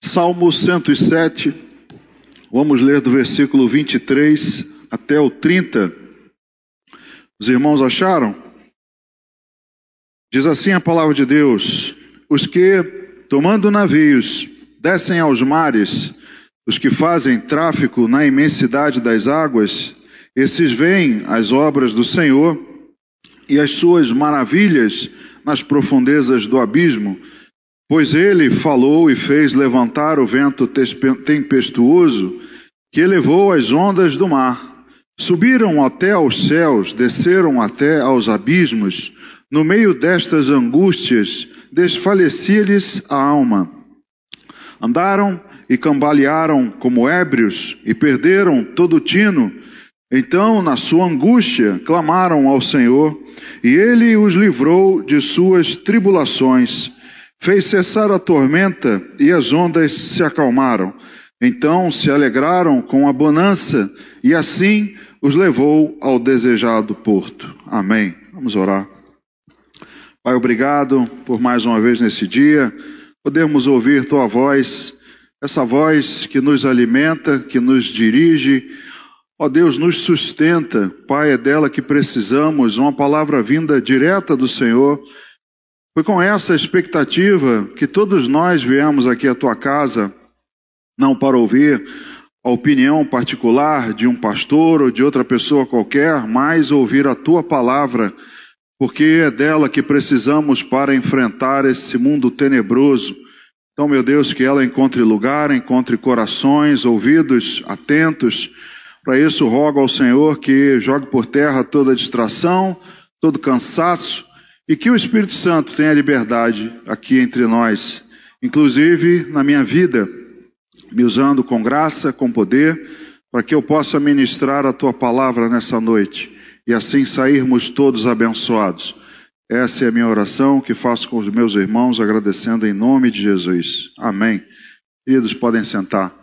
Salmo 107, vamos ler do versículo 23 até o 30. Os irmãos acharam? Diz assim a palavra de Deus: os que, tomando navios, descem aos mares, os que fazem tráfico na imensidade das águas, esses veem as obras do Senhor e as suas maravilhas nas profundezas do abismo. Pois ele falou e fez levantar o vento tempestuoso, que elevou as ondas do mar. Subiram até aos céus, desceram até aos abismos. No meio destas angústias, desfalecia-lhes a alma. Andaram e cambalearam como ébrios, e perderam todo o tino. Então, na sua angústia, clamaram ao Senhor, e ele os livrou de suas tribulações. Fez cessar a tormenta e as ondas se acalmaram. Então se alegraram com a bonança e assim os levou ao desejado porto. Amém. Vamos orar. Pai, obrigado por mais uma vez nesse dia podermos ouvir Tua voz, essa voz que nos alimenta, que nos dirige, ó Deus, nos sustenta. Pai, é dela que precisamos, uma palavra vinda direta do Senhor. Foi com essa expectativa que todos nós viemos aqui à Tua casa, não para ouvir a opinião particular de um pastor ou de outra pessoa qualquer, mas ouvir a Tua palavra, porque é dela que precisamos para enfrentar esse mundo tenebroso. Então, meu Deus, que ela encontre lugar, encontre corações, ouvidos atentos. Para isso, rogo ao Senhor que jogue por terra toda distração, todo cansaço, e que o Espírito Santo tenha liberdade aqui entre nós, inclusive na minha vida, me usando com graça, com poder, para que eu possa ministrar a Tua palavra nessa noite, e assim sairmos todos abençoados. Essa é a minha oração que faço com os meus irmãos, agradecendo em nome de Jesus. Amém. Queridos, podem sentar.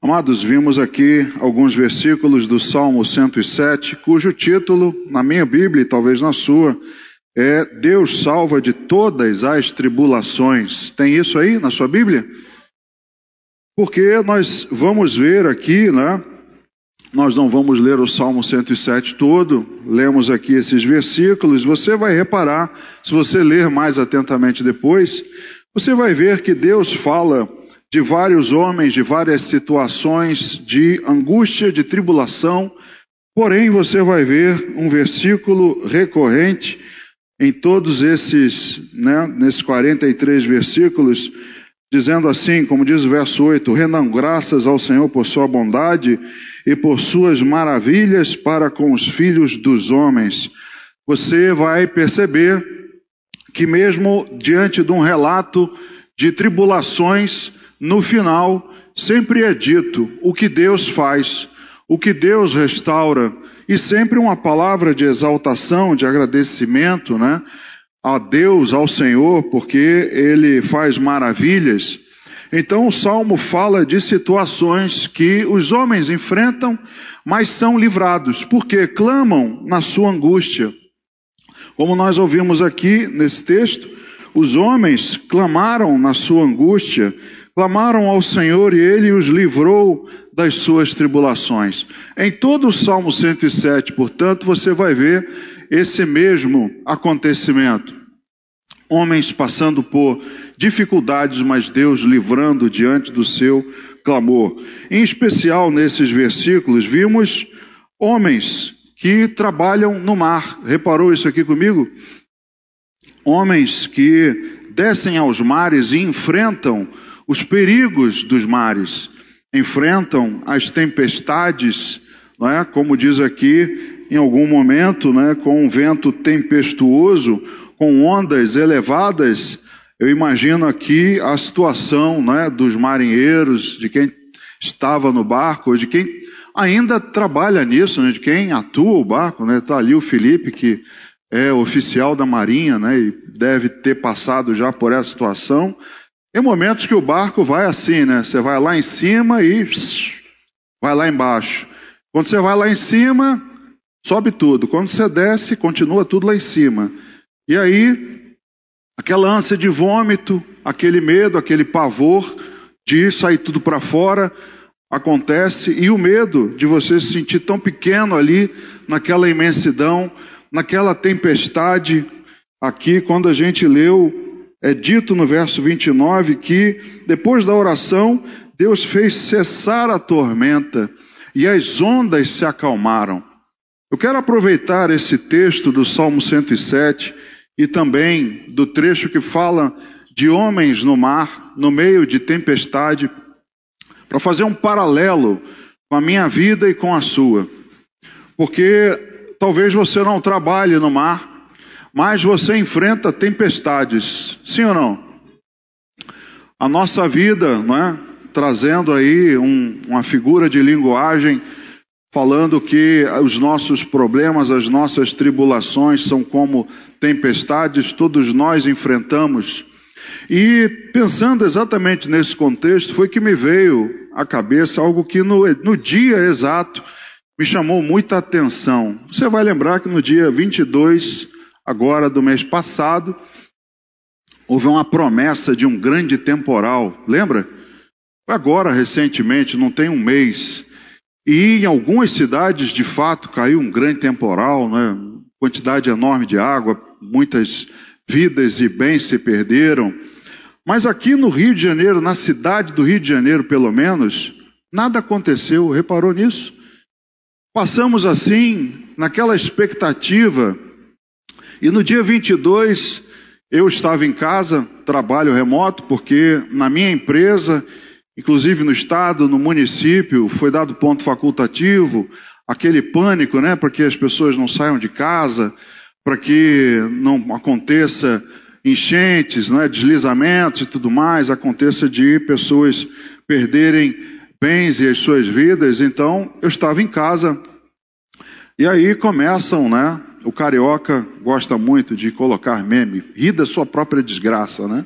Amados, vimos aqui alguns versículos do Salmo 107, cujo título, na minha Bíblia e talvez na sua, é Deus salva de todas as tribulações. Tem isso aí na sua Bíblia? Porque nós vamos ver aqui, né? Nós não vamos ler o Salmo 107 todo, lemos aqui esses versículos. Você vai reparar, se você ler mais atentamente depois, você vai ver que Deus fala de vários homens, de várias situações de angústia, de tribulação. Porém, você vai ver um versículo recorrente em todos esses, nesses 43 versículos, dizendo assim, como diz o verso 8, rendam graças ao Senhor por sua bondade e por suas maravilhas para com os filhos dos homens. Você vai perceber que mesmo diante de um relato de tribulações, no final, sempre é dito o que Deus faz, o que Deus restaura, e sempre uma palavra de exaltação, de agradecimento, a Deus, ao Senhor, porque Ele faz maravilhas. Então o Salmo fala de situações que os homens enfrentam, mas são livrados, porque clamam na sua angústia. Como nós ouvimos aqui nesse texto, os homens clamaram na sua angústia, clamaram ao Senhor e Ele os livrou das suas tribulações. Em todo o Salmo 107, portanto, você vai ver esse mesmo acontecimento. Homens passando por dificuldades, mas Deus livrando diante do seu clamor. Em especial nesses versículos, vimos homens que trabalham no mar. Reparou isso aqui comigo? Homens que descem aos mares e enfrentam os perigos dos mares, enfrentam as tempestades, como diz aqui, em algum momento, com um vento tempestuoso, com ondas elevadas. Eu imagino aqui a situação, dos marinheiros, de quem estava no barco, de quem ainda trabalha nisso, de quem atua o barco, Está ali o Felipe, que é oficial da Marinha, e deve ter passado já por essa situação. Tem momentos que o barco vai assim, Você vai lá em cima e vai lá embaixo. Quando você vai lá em cima, sobe tudo. Quando você desce, continua tudo lá em cima. E aí, aquela ânsia de vômito, aquele medo, aquele pavor de sair tudo para fora acontece, e o medo de você se sentir tão pequeno ali, naquela imensidão, naquela tempestade. Aqui, quando a gente leu, é dito no verso 29 que depois da oração, Deus fez cessar a tormenta e as ondas se acalmaram. Eu quero aproveitar esse texto do Salmo 107 e também do trecho que fala de homens no mar, no meio de tempestade, para fazer um paralelo com a minha vida e com a sua. Porque talvez você não trabalhe no mar, mas você enfrenta tempestades, sim ou não? A nossa vida, não é? Trazendo aí uma figura de linguagem, falando que os nossos problemas, as nossas tribulações são como tempestades, todos nós enfrentamos. E pensando exatamente nesse contexto, foi que me veio à cabeça algo que no dia exato me chamou muita atenção. Você vai lembrar que no dia 22, agora do mês passado, houve uma promessa de um grande temporal, lembra? Foi agora, recentemente, não tem um mês. E em algumas cidades, de fato, caiu um grande temporal, né? Quantidade enorme de água, muitas vidas e bens se perderam. Mas aqui no Rio de Janeiro, na cidade do Rio de Janeiro, pelo menos, nada aconteceu. Reparou nisso? Passamos assim, naquela expectativa. E no dia 22, eu estava em casa, trabalho remoto, porque na minha empresa, inclusive no estado, no município, foi dado ponto facultativo, aquele pânico, né, para que as pessoas não saiam de casa, para que não aconteça enchentes, né, deslizamentos e tudo mais, aconteça de pessoas perderem bens e as suas vidas. Então, eu estava em casa, e aí começam, né, o carioca gosta muito de colocar meme, rir da sua própria desgraça, né?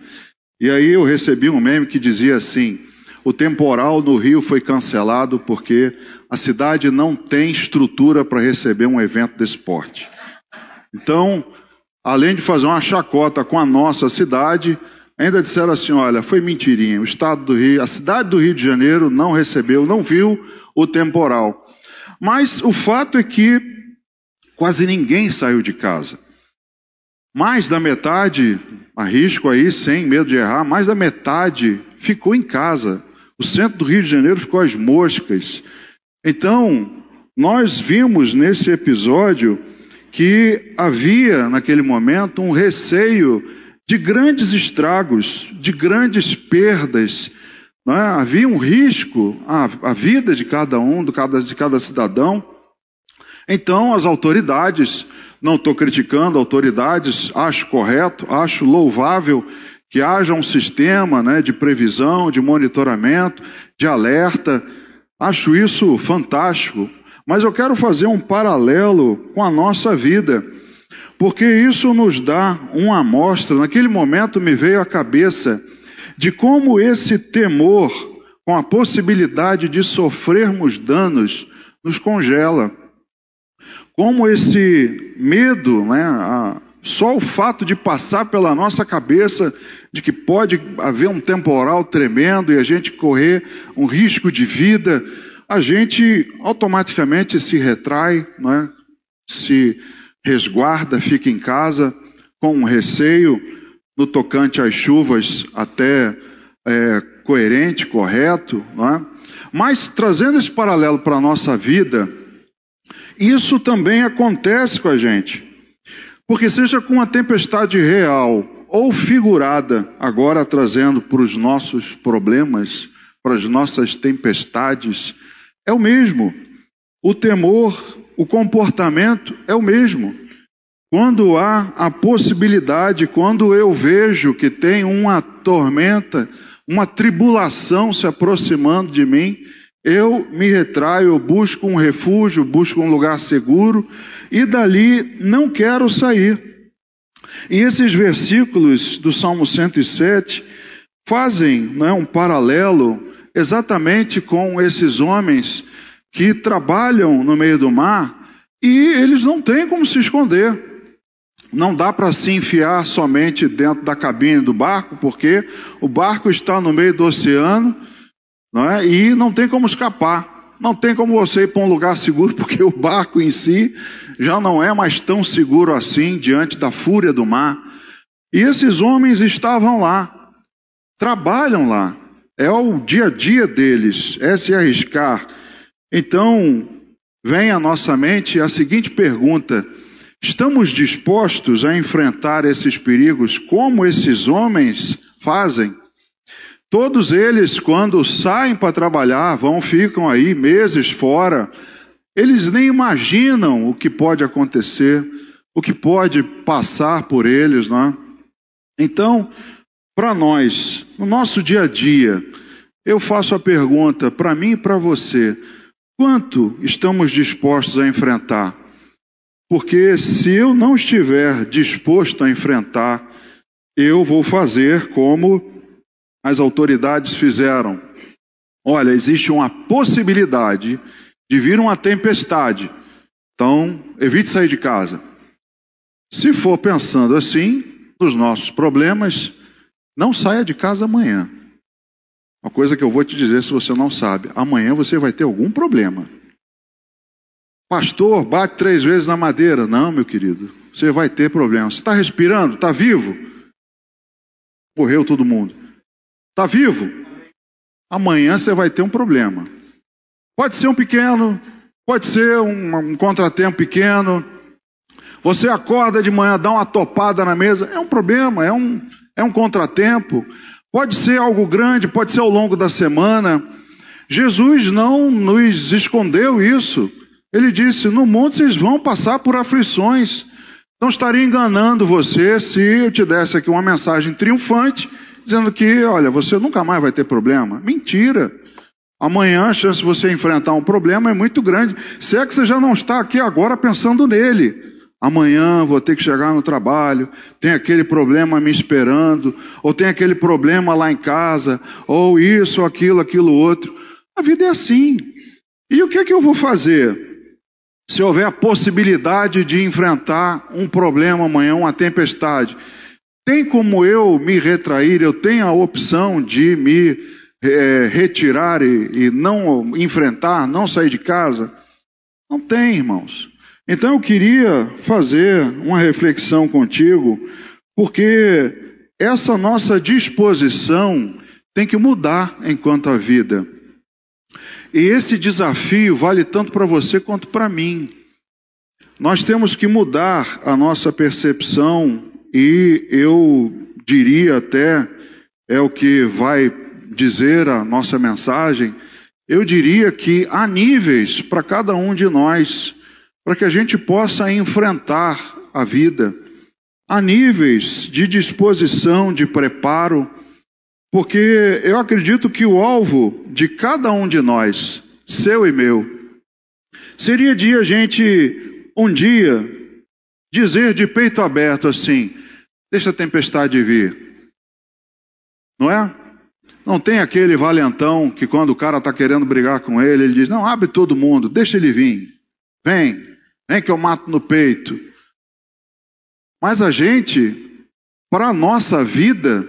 E aí eu recebi um meme que dizia assim: o temporal no Rio foi cancelado porque a cidade não tem estrutura para receber um evento desse porte. Então, além de fazer uma chacota com a nossa cidade, ainda disseram assim: olha, foi mentirinha, o estado do Rio, a cidade do Rio de Janeiro não recebeu, não viu o temporal. Mas o fato é que quase ninguém saiu de casa. Mais da metade, arrisco aí, sem medo de errar, mais da metade ficou em casa. O centro do Rio de Janeiro ficou às moscas. Então, nós vimos nesse episódio que havia, naquele momento, um receio de grandes estragos, de grandes perdas. Não é? Havia um risco à vida de cada um, de cada cidadão. Então, as autoridades, não estou criticando autoridades, acho correto, acho louvável que haja um sistema, né, de previsão, de monitoramento, de alerta. Acho isso fantástico. Mas eu quero fazer um paralelo com a nossa vida, porque isso nos dá uma amostra. Naquele momento me veio à cabeça de como esse temor, com a possibilidade de sofrermos danos, nos congela. Como esse medo, né, só o fato de passar pela nossa cabeça de que pode haver um temporal tremendo e a gente correr um risco de vida, a gente automaticamente se retrai, né, se resguarda, fica em casa com um receio no tocante às chuvas até coerente, correto, né? Mas trazendo esse paralelo para a nossa vida, isso também acontece com a gente. Porque seja com a tempestade real ou figurada, agora trazendo para os nossos problemas, para as nossas tempestades, é o mesmo. O temor, o comportamento é o mesmo. Quando há a possibilidade, quando eu vejo que tem uma tormenta, uma tribulação se aproximando de mim, eu me retraio, eu busco um refúgio, busco um lugar seguro e dali não quero sair. E esses versículos do Salmo 107 fazem, né, um paralelo exatamente com esses homens que trabalham no meio do mar e eles não têm como se esconder. Não dá para se enfiar somente dentro da cabine do barco, porque o barco está no meio do oceano, não é? E não tem como escapar. Não tem como você ir para um lugar seguro, porque o barco em si já não é mais tão seguro assim diante da fúria do mar. E esses homens estavam lá, trabalham lá. É o dia a dia deles, é se arriscar. Então, vem à nossa mente a seguinte pergunta: estamos dispostos a enfrentar esses perigos como esses homens fazem? Todos eles, quando saem para trabalhar, ficam aí meses fora. Eles nem imaginam o que pode acontecer, o que pode passar por eles, não é? Então, para nós, no nosso dia a dia, eu faço a pergunta para mim e para você: quanto estamos dispostos a enfrentar? Porque se eu não estiver disposto a enfrentar, eu vou fazer como as autoridades fizeram. Olha, existe uma possibilidade de vir uma tempestade, então evite sair de casa. Se for pensando assim, nos nossos problemas, não saia de casa amanhã. Uma coisa que eu vou te dizer, se você não sabe: amanhã você vai ter algum problema. Pastor, bate 3 vezes na madeira. Não, meu querido, você vai ter problema. Você está respirando? Está vivo? Morreu todo mundo. Está vivo? Amanhã você vai ter um problema. Pode ser um pequeno, pode ser um contratempo pequeno. Você acorda de manhã, dá uma topada na mesa, é um problema, é um contratempo. Pode ser algo grande, pode ser ao longo da semana. Jesus não nos escondeu isso. Ele disse: no mundo vocês vão passar por aflições. Não estaria enganando você se eu te desse aqui uma mensagem triunfante, dizendo que, olha, você nunca mais vai ter problema. Mentira. Amanhã a chance de você enfrentar um problema é muito grande. Se é que você já não está aqui agora pensando nele. Amanhã vou ter que chegar no trabalho, tem aquele problema me esperando, ou tem aquele problema lá em casa, ou isso, aquilo outro. A vida é assim. E o que é que eu vou fazer? Se houver a possibilidade de enfrentar um problema amanhã, uma tempestade, tem como eu me retrair? Eu tenho a opção de me retirar e não enfrentar, não sair de casa? Não tem, irmãos. Então eu queria fazer uma reflexão contigo, porque essa nossa disposição tem que mudar enquanto a vida. E esse desafio vale tanto para você quanto para mim. Nós temos que mudar a nossa percepção e eu diria até, é o que vai dizer a nossa mensagem, eu diria que há níveis para cada um de nós, para que a gente possa enfrentar a vida. Há níveis de disposição, de preparo, porque eu acredito que o alvo de cada um de nós, seu e meu, seria de a gente, um dia, dizer de peito aberto assim: deixa a tempestade vir. Não é? Não tem aquele valentão que quando o cara está querendo brigar com ele, ele diz: não, abre todo mundo, deixa ele vir. Vem que eu mato no peito. Mas a gente, para a nossa vida,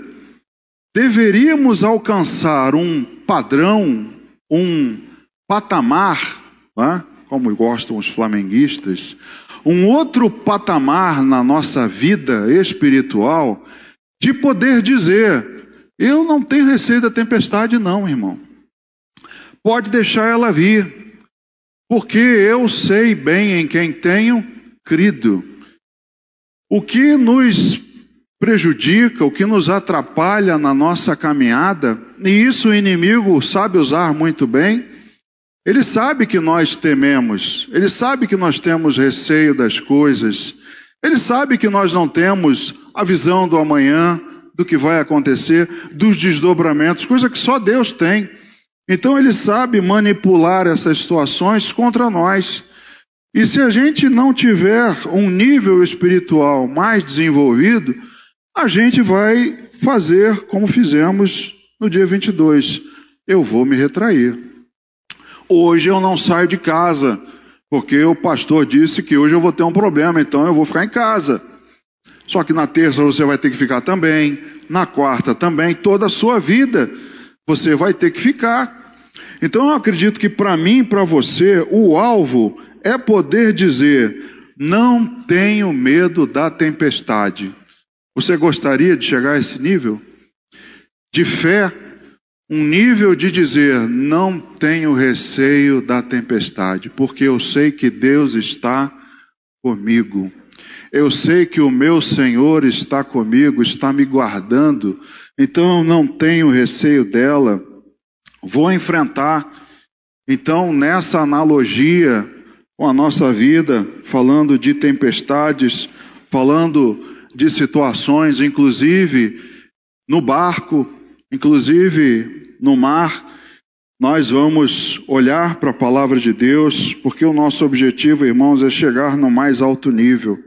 deveríamos alcançar um padrão, um patamar, né? Como gostam os flamenguistas, um outro patamar na nossa vida espiritual, de poder dizer: eu não tenho receio da tempestade não, irmão. Pode deixar ela vir, porque eu sei bem em quem tenho crido. O que nos prejudica, o que nos atrapalha na nossa caminhada, e isso o inimigo sabe usar muito bem, ele sabe que nós tememos, ele sabe que nós temos receio das coisas, ele sabe que nós não temos a visão do amanhã, do que vai acontecer, dos desdobramentos, coisa que só Deus tem. Então ele sabe manipular essas situações contra nós. E se a gente não tiver um nível espiritual mais desenvolvido, a gente vai fazer como fizemos no dia 22. Eu vou me retrair. Hoje eu não saio de casa, porque o pastor disse que hoje eu vou ter um problema, então eu vou ficar em casa. Só que na terça você vai ter que ficar também, na quarta também, toda a sua vida você vai ter que ficar. Então eu acredito que para mim e para você, o alvo é poder dizer: não tenho medo da tempestade. Você gostaria de chegar a esse nível? De fé, um nível de dizer: não tenho receio da tempestade, porque eu sei que Deus está comigo. Eu sei que o meu Senhor está comigo, está me guardando, então eu não tenho receio dela. Vou enfrentar. Então, nessa analogia com a nossa vida, falando de tempestades, falando de situações, inclusive no barco, inclusive no mar, nós vamos olhar para a palavra de Deus, porque o nosso objetivo, irmãos, é chegar no mais alto nível.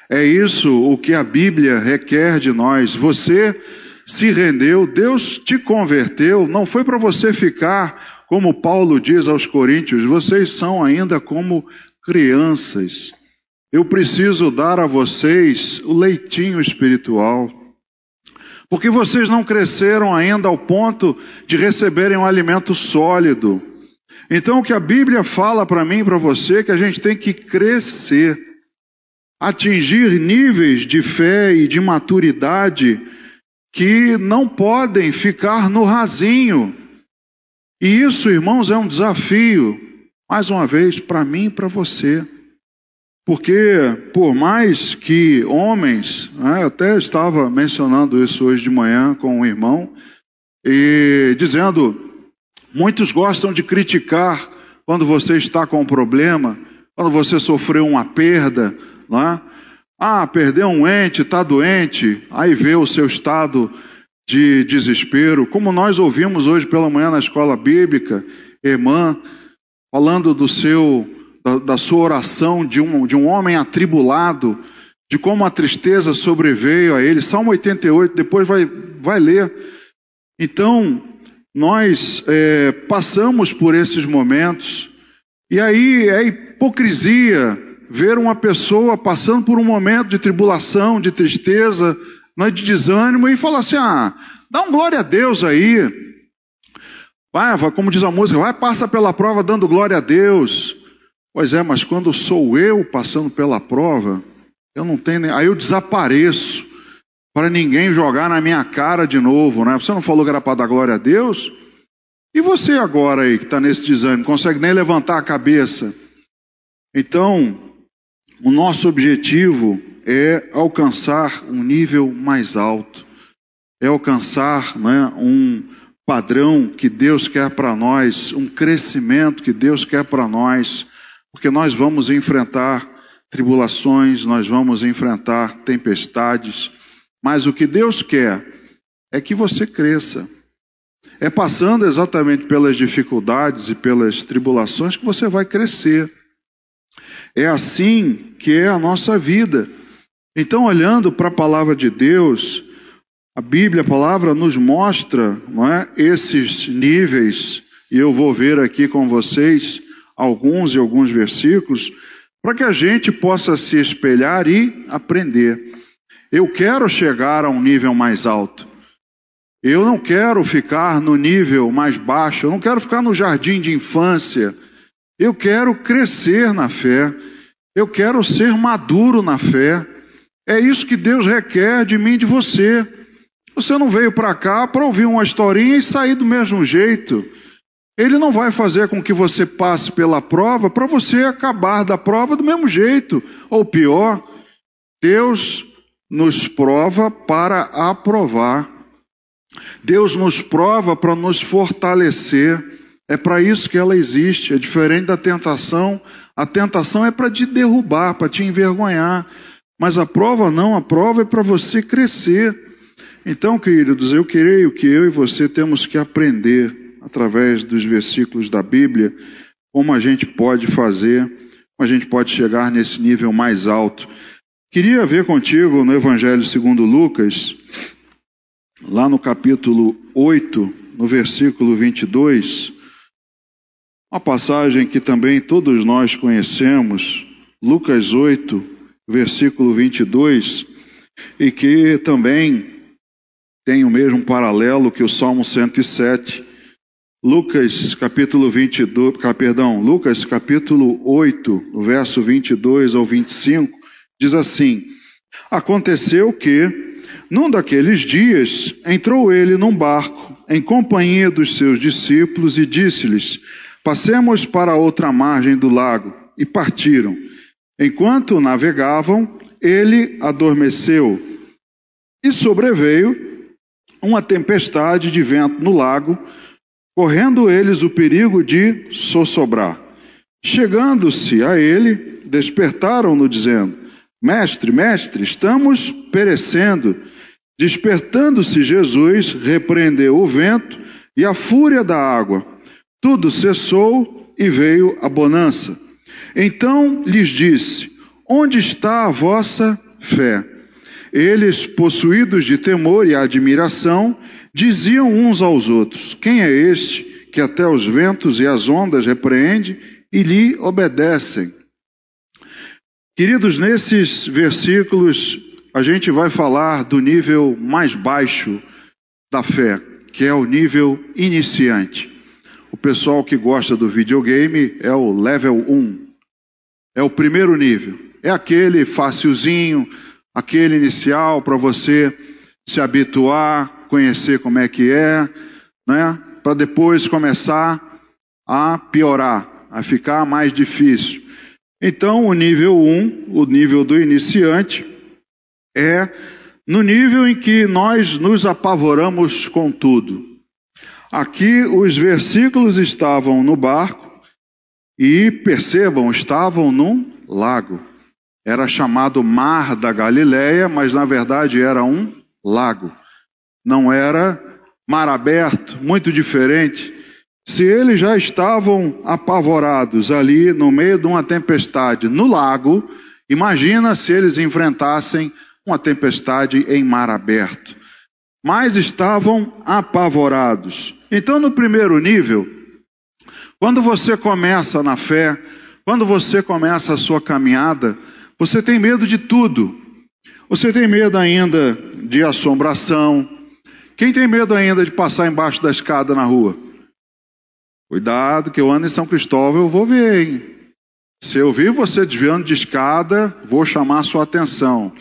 É isso o que a Bíblia requer de nós. Você se rendeu, Deus te converteu, não foi para você ficar, como Paulo diz aos Coríntios, vocês são ainda como crianças. Eu preciso dar a vocês o leitinho espiritual, porque vocês não cresceram ainda ao ponto de receberem um alimento sólido. Então o que a Bíblia fala para mim e para você é que a gente tem que crescer, atingir níveis de fé e de maturidade que não podem ficar no rasinho. E isso, irmãos, é um desafio, mais uma vez, para mim e para você. Porque, por mais que homens, até estava mencionando isso hoje de manhã com um irmão, e dizendo, muitos gostam de criticar quando você está com um problema, quando você sofreu uma perda, não é? Perdeu um ente, está doente, aí vê o seu estado de desespero, como nós ouvimos hoje pela manhã na escola bíblica, irmã, falando da sua oração de um homem atribulado, de como a tristeza sobreveio a ele. Salmo 88, depois vai ler. Então, nós passamos por esses momentos, e aí é hipocrisia ver uma pessoa passando por um momento de tribulação, de tristeza, de desânimo, e falar assim: dá um glória a Deus aí. Vai, como diz a música, passa pela prova dando glória a Deus. Pois é, mas quando sou eu passando pela prova, eu não tenho, aí eu desapareço, para ninguém jogar na minha cara de novo, né? Você não falou que era para dar glória a Deus? E você agora aí, que está nesse desânimo, não consegue nem levantar a cabeça? Então, o nosso objetivo é alcançar um nível mais alto, é alcançar, um padrão que Deus quer para nós, um crescimento que Deus quer para nós, porque nós vamos enfrentar tribulações, nós vamos enfrentar tempestades, mas o que Deus quer é que você cresça. É passando exatamente pelas dificuldades e pelas tribulações que você vai crescer. É assim que é a nossa vida. Então, olhando para a palavra de Deus, a Bíblia, a palavra nos mostra, esses níveis, e eu vou ver aqui com vocês alguns versículos, para que a gente possa se espelhar e aprender. Eu quero chegar a um nível mais alto. Eu não quero ficar no nível mais baixo, eu não quero ficar no jardim de infância. Eu quero crescer na fé, eu quero ser maduro na fé. É isso que Deus requer de mim e de você. Você não veio para cá para ouvir uma historinha e sair do mesmo jeito. Ele não vai fazer com que você passe pela prova para você acabar da prova do mesmo jeito. Ou pior, Deus nos prova para aprovar. Deus nos prova para nos fortalecer. É para isso que ela existe. É diferente da tentação. A tentação é para te derrubar, para te envergonhar. Mas a prova não, a prova é para você crescer. Então, queridos, eu creio que eu e você temos que aprender, através dos versículos da Bíblia, como a gente pode fazer, como a gente pode chegar nesse nível mais alto. Queria ver contigo no Evangelho segundo Lucas, lá no capítulo 8, no versículo 22, uma passagem que também todos nós conhecemos, Lucas 8, versículo 22, e que também tem o mesmo paralelo que o Salmo 107. Lucas capítulo 8, no verso 22 ao 25, diz assim: aconteceu que, num daqueles dias, entrou ele num barco, em companhia dos seus discípulos, e disse-lhes: passemos para a outra margem do lago. E partiram. Enquanto navegavam, ele adormeceu. E sobreveio uma tempestade de vento no lago, correndo eles o perigo de sossobrar. Chegando-se a ele, despertaram-no, dizendo: Mestre, mestre, estamos perecendo. Despertando-se Jesus, repreendeu o vento e a fúria da água. Tudo cessou e veio a bonança. Então lhes disse: onde está a vossa fé? Eles, possuídos de temor e admiração, diziam uns aos outros: quem é este que até os ventos e as ondas repreende e lhe obedecem? Queridos, nesses versículos a gente vai falar do nível mais baixo da fé, que é o nível iniciante. O pessoal que gosta do videogame é o level 1. É o primeiro nível. É aquele facilzinho, aquele inicial para você se habituar, conhecer como é que é, né? Para depois começar a piorar, a ficar mais difícil. Então, o nível 1, o nível do iniciante, é no nível em que nós nos apavoramos com tudo. Aqui os versículos estavam no barco e, percebam, estavam num lago. Era chamado Mar da Galileia, mas na verdade era um lago. Não era mar aberto, muito diferente. Se eles já estavam apavorados ali no meio de uma tempestade no lago, imagina se eles enfrentassem uma tempestade em mar aberto. Mas estavam apavorados. Então, no primeiro nível, quando você começa na fé, quando você começa a sua caminhada, você tem medo de tudo. Você tem medo ainda de assombração. Quem tem medo ainda de passar embaixo da escada na rua? Cuidado, que eu ando em São Cristóvão, eu vou ver, hein? Se eu vir você desviando de escada, vou chamar a sua atenção.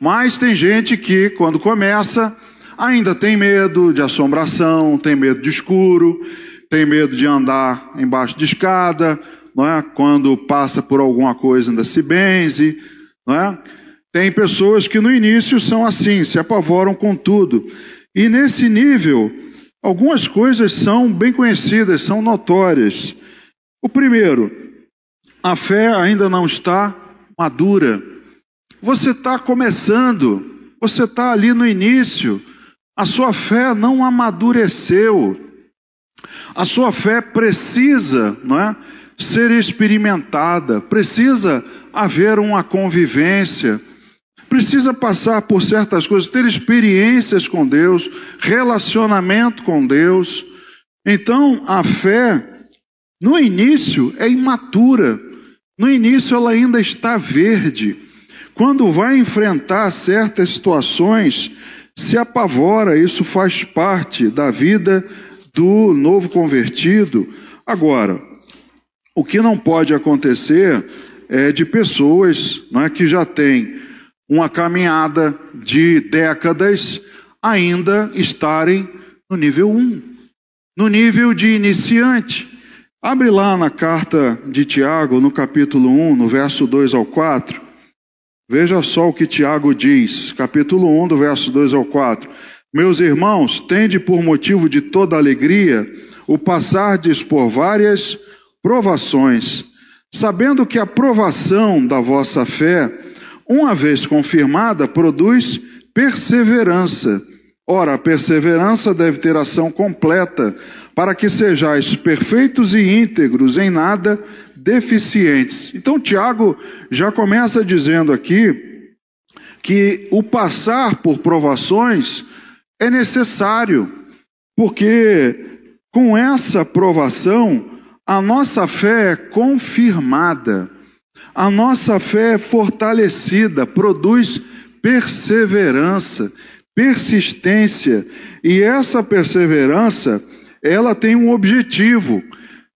Mas tem gente que, quando começa, ainda tem medo de assombração, tem medo de escuro, tem medo de andar embaixo de escada, não é? Quando passa por alguma coisa ainda se benze, não é? Tem pessoas que no início são assim, se apavoram com tudo. E nesse nível, algumas coisas são bem conhecidas, são notórias. O primeiro, a fé ainda não está madura. Você está começando, você está ali no início, a sua fé não amadureceu. A sua fé precisa, não é, ser experimentada, precisa haver uma convivência, precisa passar por certas coisas, ter experiências com Deus, relacionamento com Deus. Então, a fé, no início, é imatura. No início, ela ainda está verde. Quando vai enfrentar certas situações, se apavora. Isso faz parte da vida do novo convertido. Agora, o que não pode acontecer é de pessoas, não é, que já têm uma caminhada de décadas ainda estarem no nível 1, no nível de iniciante. Abre lá na carta de Tiago, no capítulo 1, no verso 2 ao 4. Veja só o que Tiago diz, capítulo 1, do verso 2 ao 4. Meus irmãos, tende por motivo de toda alegria o passardes por várias provações, sabendo que a provação da vossa fé, uma vez confirmada, produz perseverança. Ora, a perseverança deve ter ação completa, para que sejais perfeitos e íntegros, em nada deficientes. Então, Tiago já começa dizendo aqui que o passar por provações é necessário, porque com essa provação, a nossa fé é confirmada, a nossa fé é fortalecida, produz perseverança, persistência. E essa perseverança, ela tem um objetivo: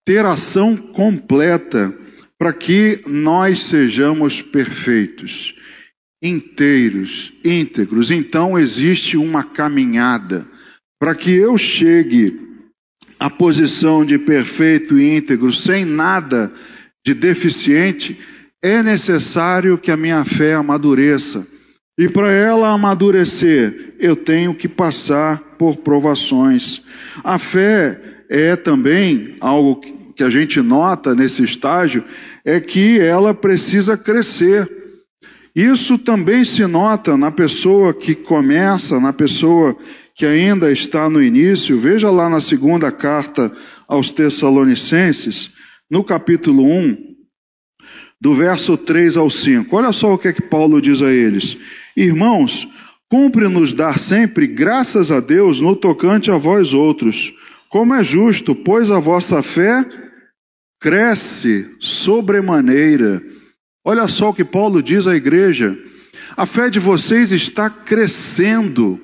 ter ação completa, para que nós sejamos perfeitos, inteiros, íntegros. Então existe uma caminhada. Para que eu chegue à posição de perfeito e íntegro, sem nada de deficiente, é necessário que a minha fé amadureça. E para ela amadurecer, eu tenho que passar por provações. A fé é também algo que a gente nota nesse estágio, é que ela precisa crescer. Isso também se nota na pessoa que começa, na pessoa que ainda está no início. Veja lá na segunda carta aos Tessalonicenses, no capítulo 1, do verso 3 ao 5. Olha só o que é que Paulo diz a eles: irmãos, cumpre-nos dar sempre graças a Deus no tocante a vós outros, como é justo, pois a vossa fé cresce sobremaneira. Olha só o que Paulo diz à igreja: a fé de vocês está crescendo,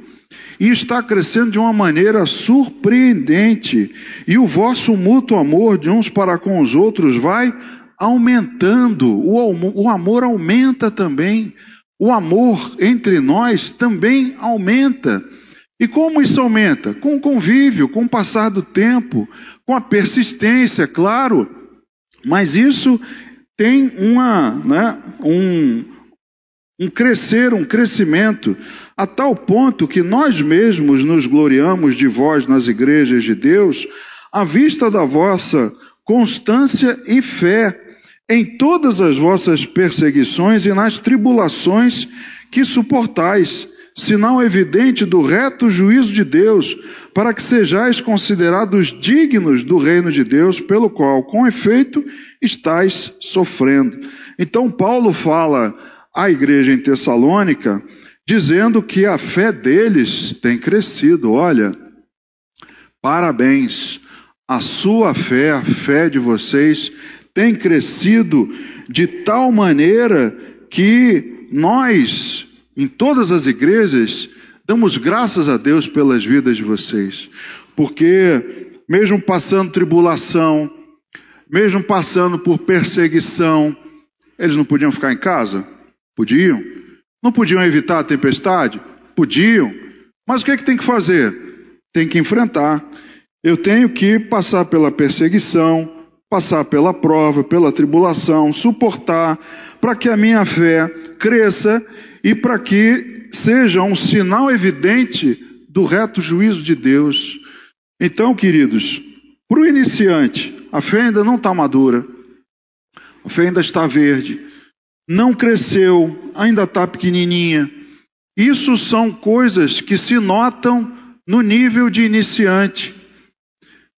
e está crescendo de uma maneira surpreendente, e o vosso mútuo amor de uns para com os outros vai aumentando. O amor aumenta também, o amor entre nós também aumenta. E como isso aumenta? Com o convívio, com o passar do tempo, com a persistência, claro. Mas isso tem um crescimento, a tal ponto que nós mesmos nos gloriamos de vós nas igrejas de Deus, à vista da vossa constância e fé, em todas as vossas perseguições e nas tribulações que suportais, sinal evidente do reto juízo de Deus, para que sejais considerados dignos do reino de Deus, pelo qual, com efeito, estáis sofrendo. Então Paulo fala à igreja em Tessalônica, dizendo que a fé deles tem crescido. Olha, parabéns, a sua fé, a fé de vocês tem crescido de tal maneira que nós, em todas as igrejas, damos graças a Deus pelas vidas de vocês, porque mesmo passando tribulação, mesmo passando por perseguição, eles não podiam ficar em casa? Podiam. Não podiam evitar a tempestade? Podiam. Mas o que é que tem que fazer? Tem que enfrentar. Eu tenho que passar pela perseguição, passar pela prova, pela tribulação, suportar, para que a minha fé cresça e para que seja um sinal evidente do reto juízo de Deus. Então, queridos, para o iniciante, a fé ainda não está madura, a fé ainda está verde, não cresceu, ainda está pequenininha. Isso são coisas que se notam no nível de iniciante.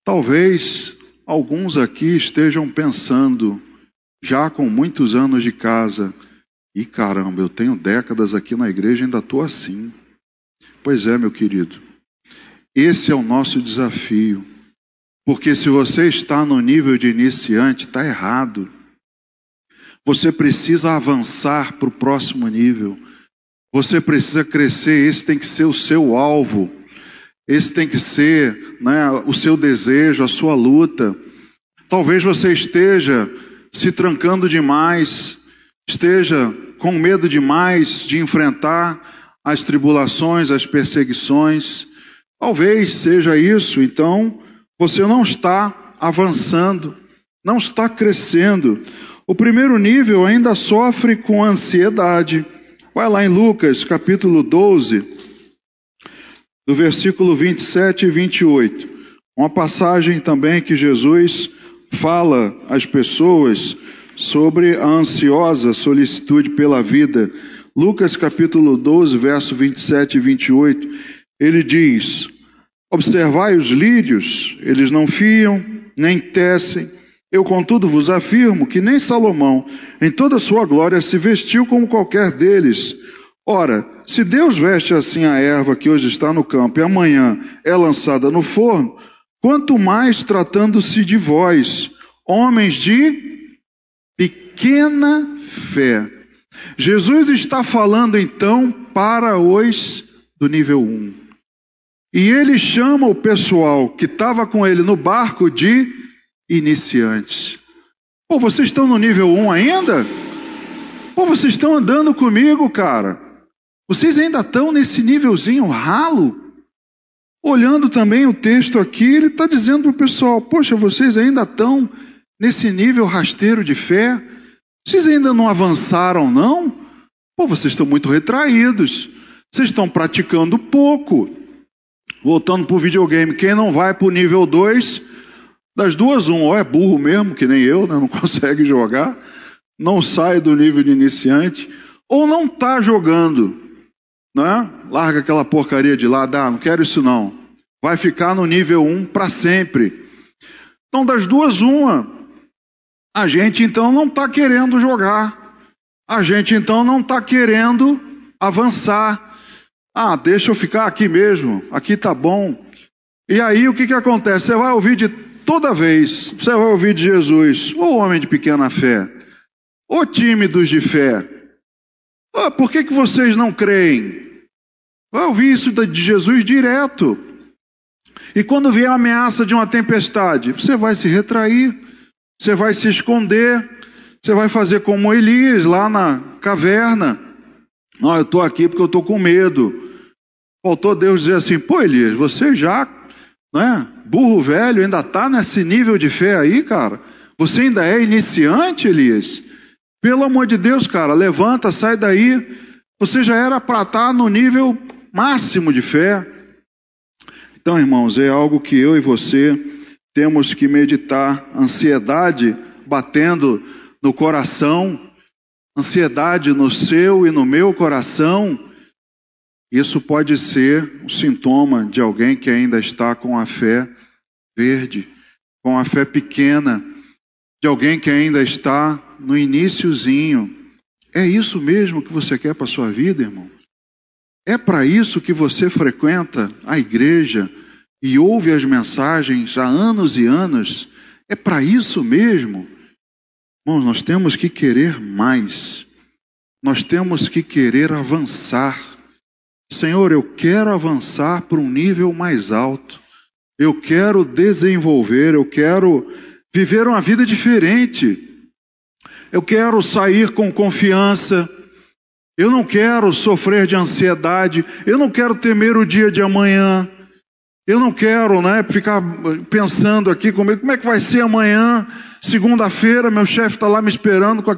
Talvez alguns aqui estejam pensando, já com muitos anos de casa, e caramba, eu tenho décadas aqui na igreja e ainda estou assim. Pois é, meu querido, esse é o nosso desafio. Porque se você está no nível de iniciante, está errado. Você precisa avançar para o próximo nível. Você precisa crescer, esse tem que ser o seu alvo. Esse tem que ser, o seu desejo, a sua luta. Talvez você esteja se trancando demais, esteja com medo demais de enfrentar as tribulações, as perseguições. Talvez seja isso. Então, você não está avançando, não está crescendo. O primeiro nível ainda sofre com ansiedade. Vai lá em Lucas, capítulo 12, do versículo 27 e 28. Uma passagem também que Jesus fala às pessoas sobre a ansiosa solicitude pela vida. Lucas capítulo 12, verso 27 e 28, ele diz: observai os lírios, eles não fiam, nem tecem. Eu, contudo, vos afirmo que nem Salomão, em toda a sua glória, se vestiu como qualquer deles. Ora, se Deus veste assim a erva que hoje está no campo e amanhã é lançada no forno, quanto mais tratando-se de vós, homens de pequena fé. Jesus está falando então para os do nível 1. E ele chama o pessoal que estava com ele no barco de iniciantes. Pô, vocês estão no nível 1 ainda? Pô, vocês estão andando comigo, cara. Vocês ainda estão nesse nívelzinho ralo? Olhando também o texto aqui, ele está dizendo para o pessoal, poxa, vocês ainda estão nesse nível rasteiro de fé? Vocês ainda não avançaram, não? Pô, vocês estão muito retraídos. Vocês estão praticando pouco. Voltando para o videogame, quem não vai para o nível 2, das duas, ou é burro mesmo, que nem eu, né? Não consegue jogar, não sai do nível de iniciante, ou não está jogando, né? Larga aquela porcaria de lá, não quero isso não. Vai ficar no nível 1 para sempre. Então, das duas, uma. A gente então não está querendo jogar. A gente então não está querendo avançar. Deixa eu ficar aqui mesmo, aqui tá bom. E aí o que acontece? Você vai ouvir toda vez, você vai ouvir de Jesus, ô homem de pequena fé, ô tímidos de fé, por que vocês não creem? Vai ouvir isso de Jesus direto. E quando vier a ameaça de uma tempestade, você vai se retrair, você vai se esconder, você vai fazer como Elias lá na caverna. Eu estou aqui porque eu estou com medo. Faltou Deus dizer assim, pô Elias, você já, né, burro velho, ainda está nesse nível de fé aí, cara? Você ainda é iniciante, Elias? Pelo amor de Deus, cara, levanta, sai daí. Você já era para estar no nível máximo de fé. Então, irmãos, é algo que eu e você temos que meditar. Ansiedade batendo no coração, ansiedade no seu e no meu coração. Isso pode ser um sintoma de alguém que ainda está com a fé verde, com a fé pequena, de alguém que ainda está no iniciozinho. É isso mesmo que você quer para a sua vida, irmão? É para isso que você frequenta a igreja e ouve as mensagens há anos e anos? É para isso mesmo? Irmãos, nós temos que querer mais. Nós temos que querer avançar. Senhor, eu quero avançar para um nível mais alto. Eu quero desenvolver, eu quero viver uma vida diferente. Eu quero sair com confiança. Eu não quero sofrer de ansiedade. Eu não quero temer o dia de amanhã. Eu não quero, ficar pensando aqui como é que vai ser amanhã. Segunda-feira, meu chefe está lá me esperando com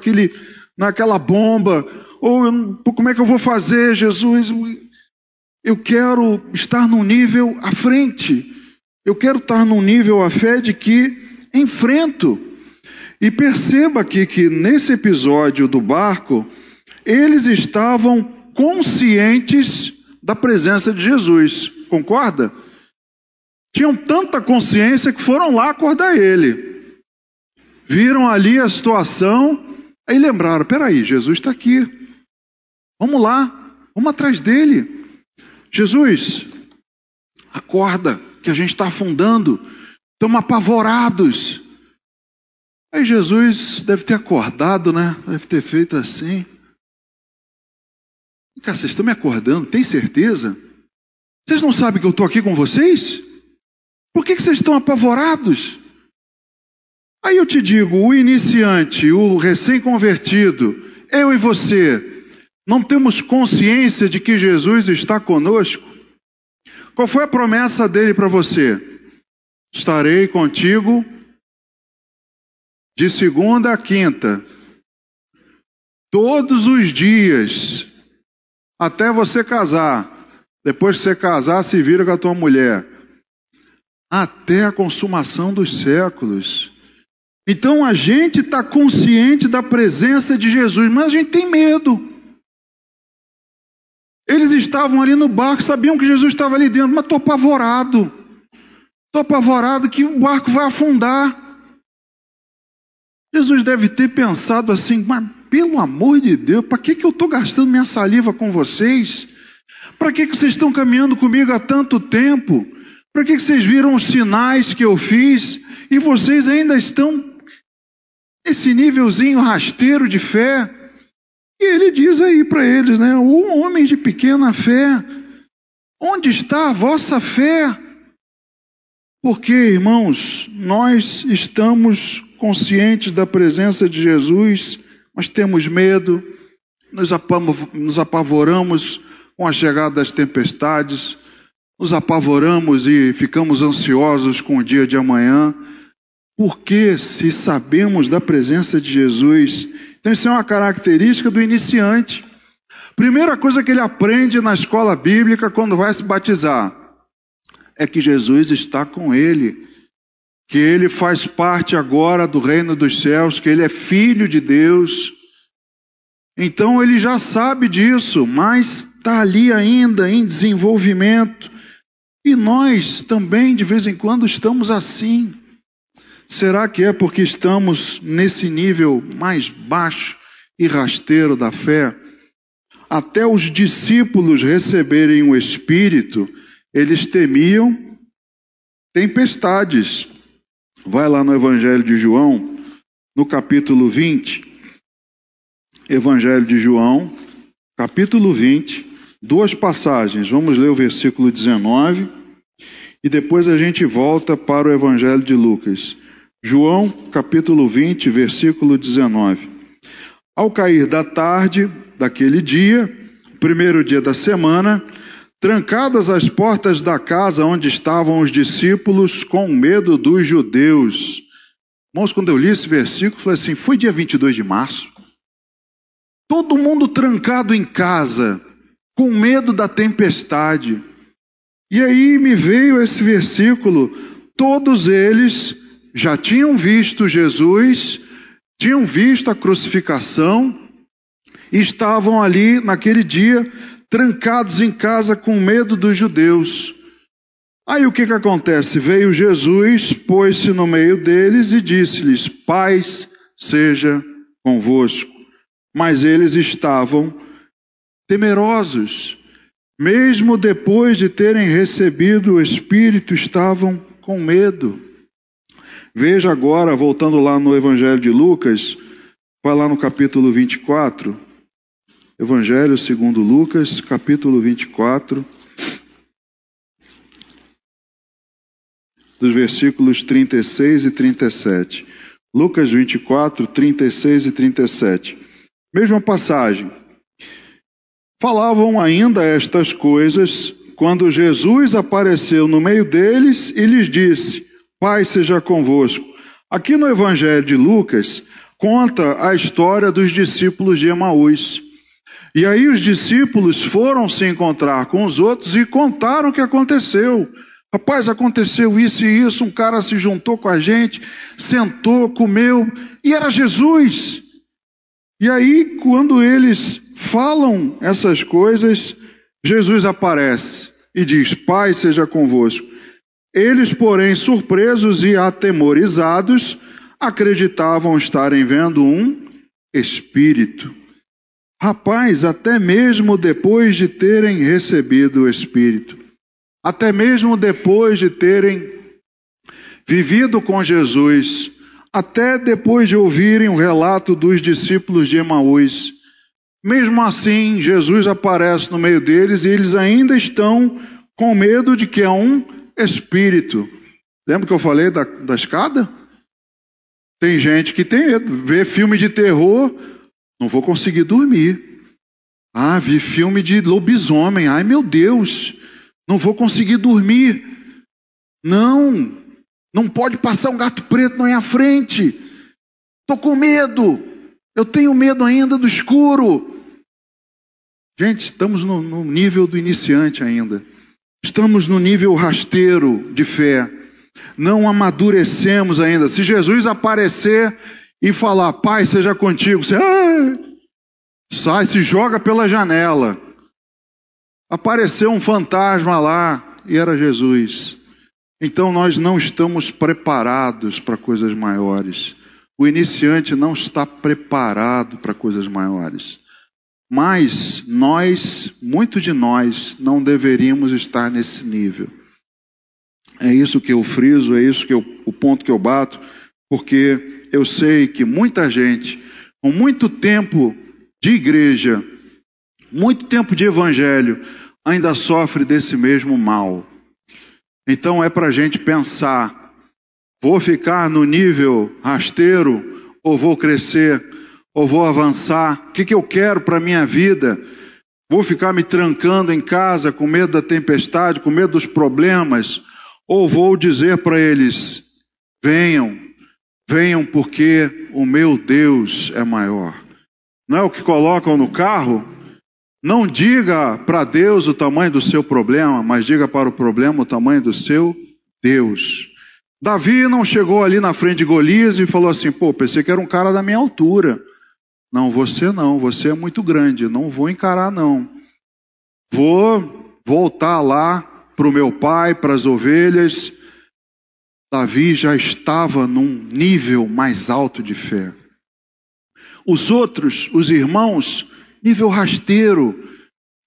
naquela bomba. Ou como é que eu vou fazer, Jesus? Eu quero estar num nível à frente. Eu quero estar num nível à fé de que enfrento. E perceba aqui que nesse episódio do barco, eles estavam conscientes da presença de Jesus. Concorda? Tinham tanta consciência que foram lá acordar ele. Viram ali a situação, aí lembraram, peraí, Jesus está aqui. Vamos lá, vamos atrás dele. Jesus, acorda, que a gente está afundando, estamos apavorados. Aí Jesus deve ter acordado, deve ter feito assim. Cara, vocês estão me acordando, tem certeza? Vocês não sabem que eu estou aqui com vocês? Por que vocês estão apavorados? Aí eu te digo, o iniciante, o recém-convertido, eu e você, não temos consciência de que Jesus está conosco? Qual foi a promessa dele para você? Estarei contigo de segunda a quinta, todos os dias, até você casar. Depois que você casar, se vira com a tua mulher. Até a consumação dos séculos. Então a gente está consciente da presença de Jesus, mas a gente tem medo. Eles estavam ali no barco, sabiam que Jesus estava ali dentro, mas estou apavorado. Estou apavorado que o barco vai afundar. Jesus deve ter pensado assim, mas pelo amor de Deus, para que eu estou gastando minha saliva com vocês? Para que vocês estão caminhando comigo há tanto tempo? Para que vocês viram os sinais que eu fiz e vocês ainda estão nesse nívelzinho rasteiro de fé? E ele diz aí para eles, né? O homem de pequena fé, onde está a vossa fé? Porque, irmãos, nós estamos conscientes da presença de Jesus, mas temos medo, nos apavoramos com a chegada das tempestades, nos apavoramos e ficamos ansiosos com o dia de amanhã, porque se sabemos da presença de Jesus, então isso é uma característica do iniciante. Primeira coisa que ele aprende na escola bíblica quando vai se batizar, é que Jesus está com ele, que ele faz parte agora do reino dos céus, que ele é filho de Deus. Então ele já sabe disso, mas está ali ainda em desenvolvimento. E nós também, de vez em quando, estamos assim. Será que é porque estamos nesse nível mais baixo e rasteiro da fé? Até os discípulos receberem o Espírito, eles temiam tempestades. Vai lá no Evangelho de João, no capítulo 20. Evangelho de João, capítulo 20, duas passagens. Vamos ler o versículo 19 e depois a gente volta para o Evangelho de Lucas. João, capítulo 20, versículo 19. Ao cair da tarde daquele dia, primeiro dia da semana, trancadas as portas da casa onde estavam os discípulos com medo dos judeus. Irmãos, quando eu li esse versículo, eu falei assim, foi dia 22 de março? Todo mundo trancado em casa, com medo da tempestade. E aí me veio esse versículo, todos eles já tinham visto Jesus, tinham visto a crucificação, e estavam ali naquele dia, trancados em casa com medo dos judeus. Aí o que acontece? Veio Jesus, pôs-se no meio deles e disse-lhes, paz seja convosco. Mas eles estavam temerosos. Mesmo depois de terem recebido o Espírito, estavam com medo. Veja agora, voltando lá no Evangelho de Lucas, vai lá no capítulo 24, Evangelho segundo Lucas, capítulo 24, dos versículos 36 e 37. Lucas 24, 36 e 37. Mesma passagem. Falavam ainda estas coisas quando Jesus apareceu no meio deles e lhes disse, paz seja convosco. Aqui no Evangelho de Lucas, conta a história dos discípulos de Emaús. E aí os discípulos foram se encontrar com os outros e contaram o que aconteceu. Rapaz, aconteceu isso e isso, um cara se juntou com a gente, sentou, comeu, e era Jesus. E aí, quando eles falam essas coisas, Jesus aparece e diz, paz seja convosco. Eles, porém, surpresos e atemorizados, acreditavam estarem vendo um espírito. Rapaz, até mesmo depois de terem recebido o Espírito, até mesmo depois de terem vivido com Jesus, até depois de ouvirem o relato dos discípulos de Emaús, mesmo assim, Jesus aparece no meio deles e eles ainda estão com medo de que é um espírito. Lembra que eu falei da escada? Tem gente que tem medo, vê filme de terror, não vou conseguir dormir. Ah, vi filme de lobisomem. Ai, meu Deus, não vou conseguir dormir. Não pode passar um gato preto na minha frente. Estou com medo. Eu tenho medo ainda do escuro. Gente, estamos no nível do iniciante ainda. Estamos no nível rasteiro de fé. Não amadurecemos ainda. Se Jesus aparecer e falar, pai, seja contigo, você sai, se joga pela janela. Apareceu um fantasma lá e era Jesus. Então nós não estamos preparados para coisas maiores. O iniciante não está preparado para coisas maiores. Mas nós, muito de nós, não deveríamos estar nesse nível. É isso que eu friso, é isso que o ponto que eu bato, porque eu sei que muita gente, com muito tempo de igreja, muito tempo de evangelho, ainda sofre desse mesmo mal. Então é para a gente pensar, vou ficar no nível rasteiro, ou vou crescer, ou vou avançar? O que eu quero para a minha vida? Vou ficar me trancando em casa com medo da tempestade, com medo dos problemas? Ou vou dizer para eles, venham porque o meu Deus é maior. Não é o que colocam no carro? Não diga para Deus o tamanho do seu problema, mas diga para o problema o tamanho do seu Deus. Davi não chegou ali na frente de Golias e falou assim, pensei que era um cara da minha altura. Não, você é muito grande, não vou encarar não. Vou voltar lá para o meu pai, para as ovelhas. Davi já estava num nível mais alto de fé. Os outros, os irmãos, nível rasteiro,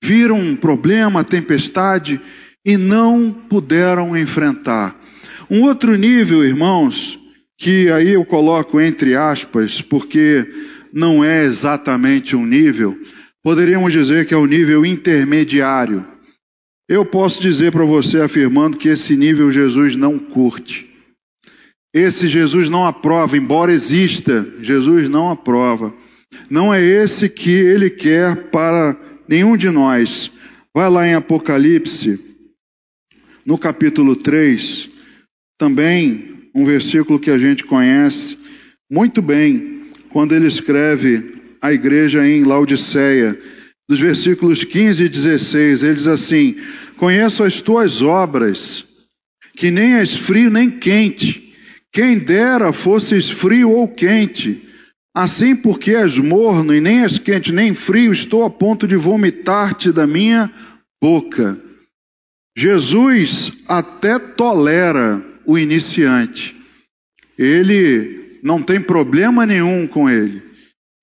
viram um problema, tempestade, e não puderam enfrentar. Um outro nível, irmãos, que aí eu coloco entre aspas, porque não é exatamente um nível, poderíamos dizer que é o nível intermediário. Eu posso dizer para você, afirmando que esse nível Jesus não curte. Esse Jesus não aprova, embora exista, Jesus não aprova. Não é esse que Ele quer para nenhum de nós. Vai lá em Apocalipse, no capítulo 3, também um versículo que a gente conhece muito bem, quando ele escreve à igreja em Laodiceia, dos versículos 15 e 16, ele diz assim, conheço as tuas obras, que nem és frio nem quente, quem dera fosses frio ou quente, assim porque és morno e nem és quente nem frio, estou a ponto de vomitar-te da minha boca. Jesus até tolera o iniciante, ele não tem problema nenhum com ele.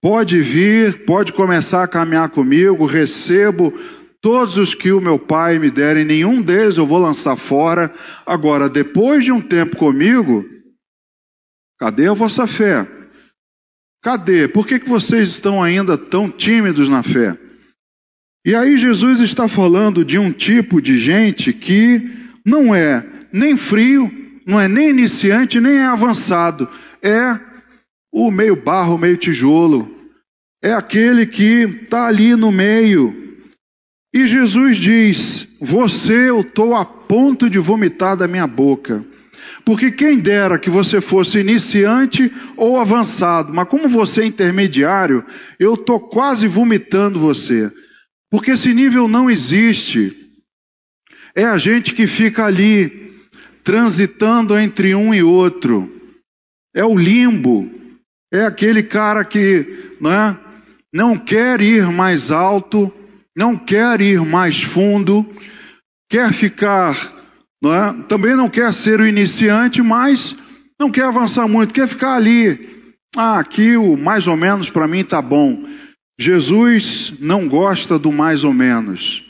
Pode vir, pode começar a caminhar comigo, recebo todos os que o meu pai me der, e nenhum deles eu vou lançar fora. Agora, depois de um tempo comigo, cadê a vossa fé? Cadê? Por que vocês estão ainda tão tímidos na fé? E aí Jesus está falando de um tipo de gente que não é nem frio, não é nem iniciante, nem é avançado. É o meio barro, meio tijolo. É aquele que está ali no meio. E Jesus diz, eu estou a ponto de vomitar da minha boca. Porque quem dera que você fosse iniciante ou avançado. Mas como você é intermediário, eu estou quase vomitando você. Porque esse nível não existe. É a gente que fica ali, transitando entre um e outro. É o limbo, é aquele cara que não quer ir mais alto, não quer ir mais fundo, quer ficar, também não quer ser o iniciante, mas não quer avançar muito, quer ficar ali. Aqui o mais ou menos para mim está bom. Jesus não gosta do mais ou menos.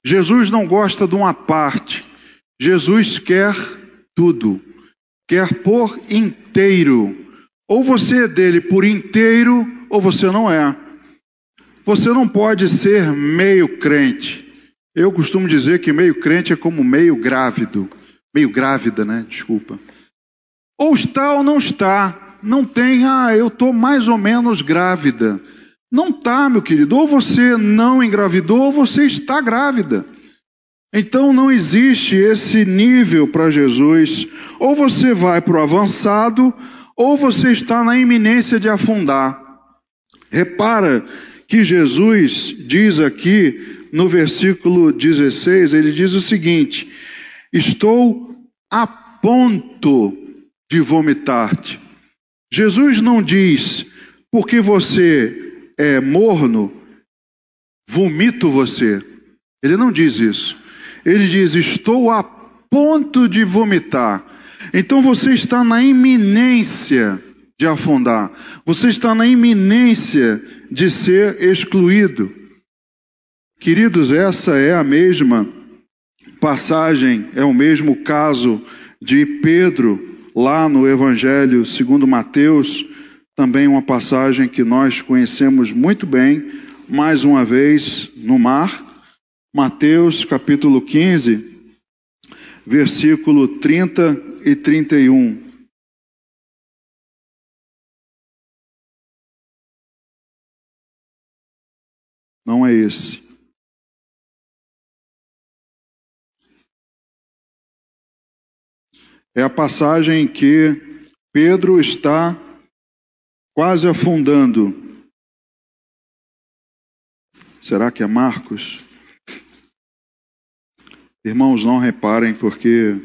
Jesus não gosta de uma parte. Jesus quer tudo. Quer por inteiro. Ou você é dele por inteiro, ou você não é. Você não pode ser meio crente. Eu costumo dizer que meio crente é como meio grávido. Meio grávida, né? Desculpa. Ou está ou não está. Não tem, eu estou mais ou menos grávida. Não está, meu querido. Ou você não engravidou, ou você está grávida. Então não existe esse nível para Jesus. Ou você vai para o avançado, ou você está na iminência de afundar. Repara que Jesus diz aqui no versículo 16, ele diz o seguinte: estou a ponto de vomitar-te. Jesus não diz, porque você é morno, vomito você. Ele não diz isso. Ele diz, estou a ponto de vomitar. Então você está na iminência de afundar. Você está na iminência de ser excluído. Queridos, essa é a mesma passagem, é o mesmo caso de Pedro, lá no Evangelho segundo Mateus, também uma passagem que nós conhecemos muito bem, mais uma vez no mar, Mateus capítulo 15, versículo 30 e 31. Não é esse. É a passagem em que Pedro está quase afundando. Será que é Marcos? Irmãos, não reparem, porque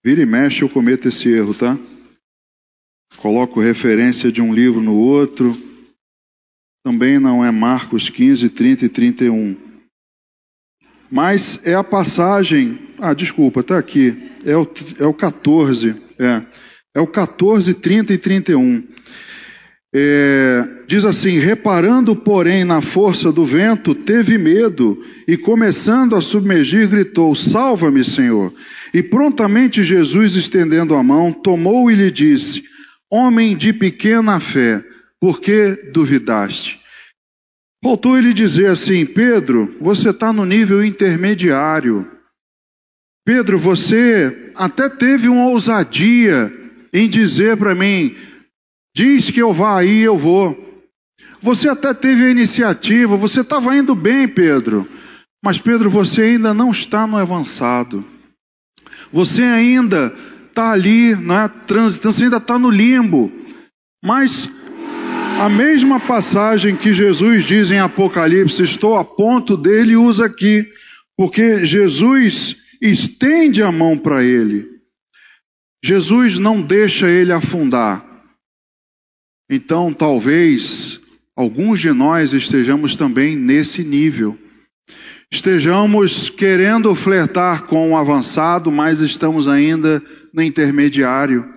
vira e mexe eu cometo esse erro, tá? Coloco referência de um livro no outro. Também não é Marcos 15, 30 e 31. Mas é a passagem... desculpa, está aqui. É o 14. É o 14, 30 e 31. Diz assim: reparando, porém, na força do vento, teve medo e, começando a submergir, gritou: salva-me, Senhor. E prontamente Jesus, estendendo a mão, tomou e lhe disse: homem de pequena fé, por que duvidaste? Faltou ele dizer assim: Pedro, você está no nível intermediário. Pedro, você até teve uma ousadia em dizer para mim: diz que eu vá aí, eu vou. Você até teve a iniciativa, você estava indo bem, Pedro. Mas, Pedro, você ainda não está no avançado. Você ainda está ali, não é? Você ainda está no limbo. Mas a mesma passagem que Jesus diz em Apocalipse, estou a ponto dele, usa aqui. Porque Jesus estende a mão para ele. Jesus não deixa ele afundar. Então, talvez, alguns de nós estejamos também nesse nível. Estejamos querendo flertar com o avançado, mas estamos ainda no intermediário.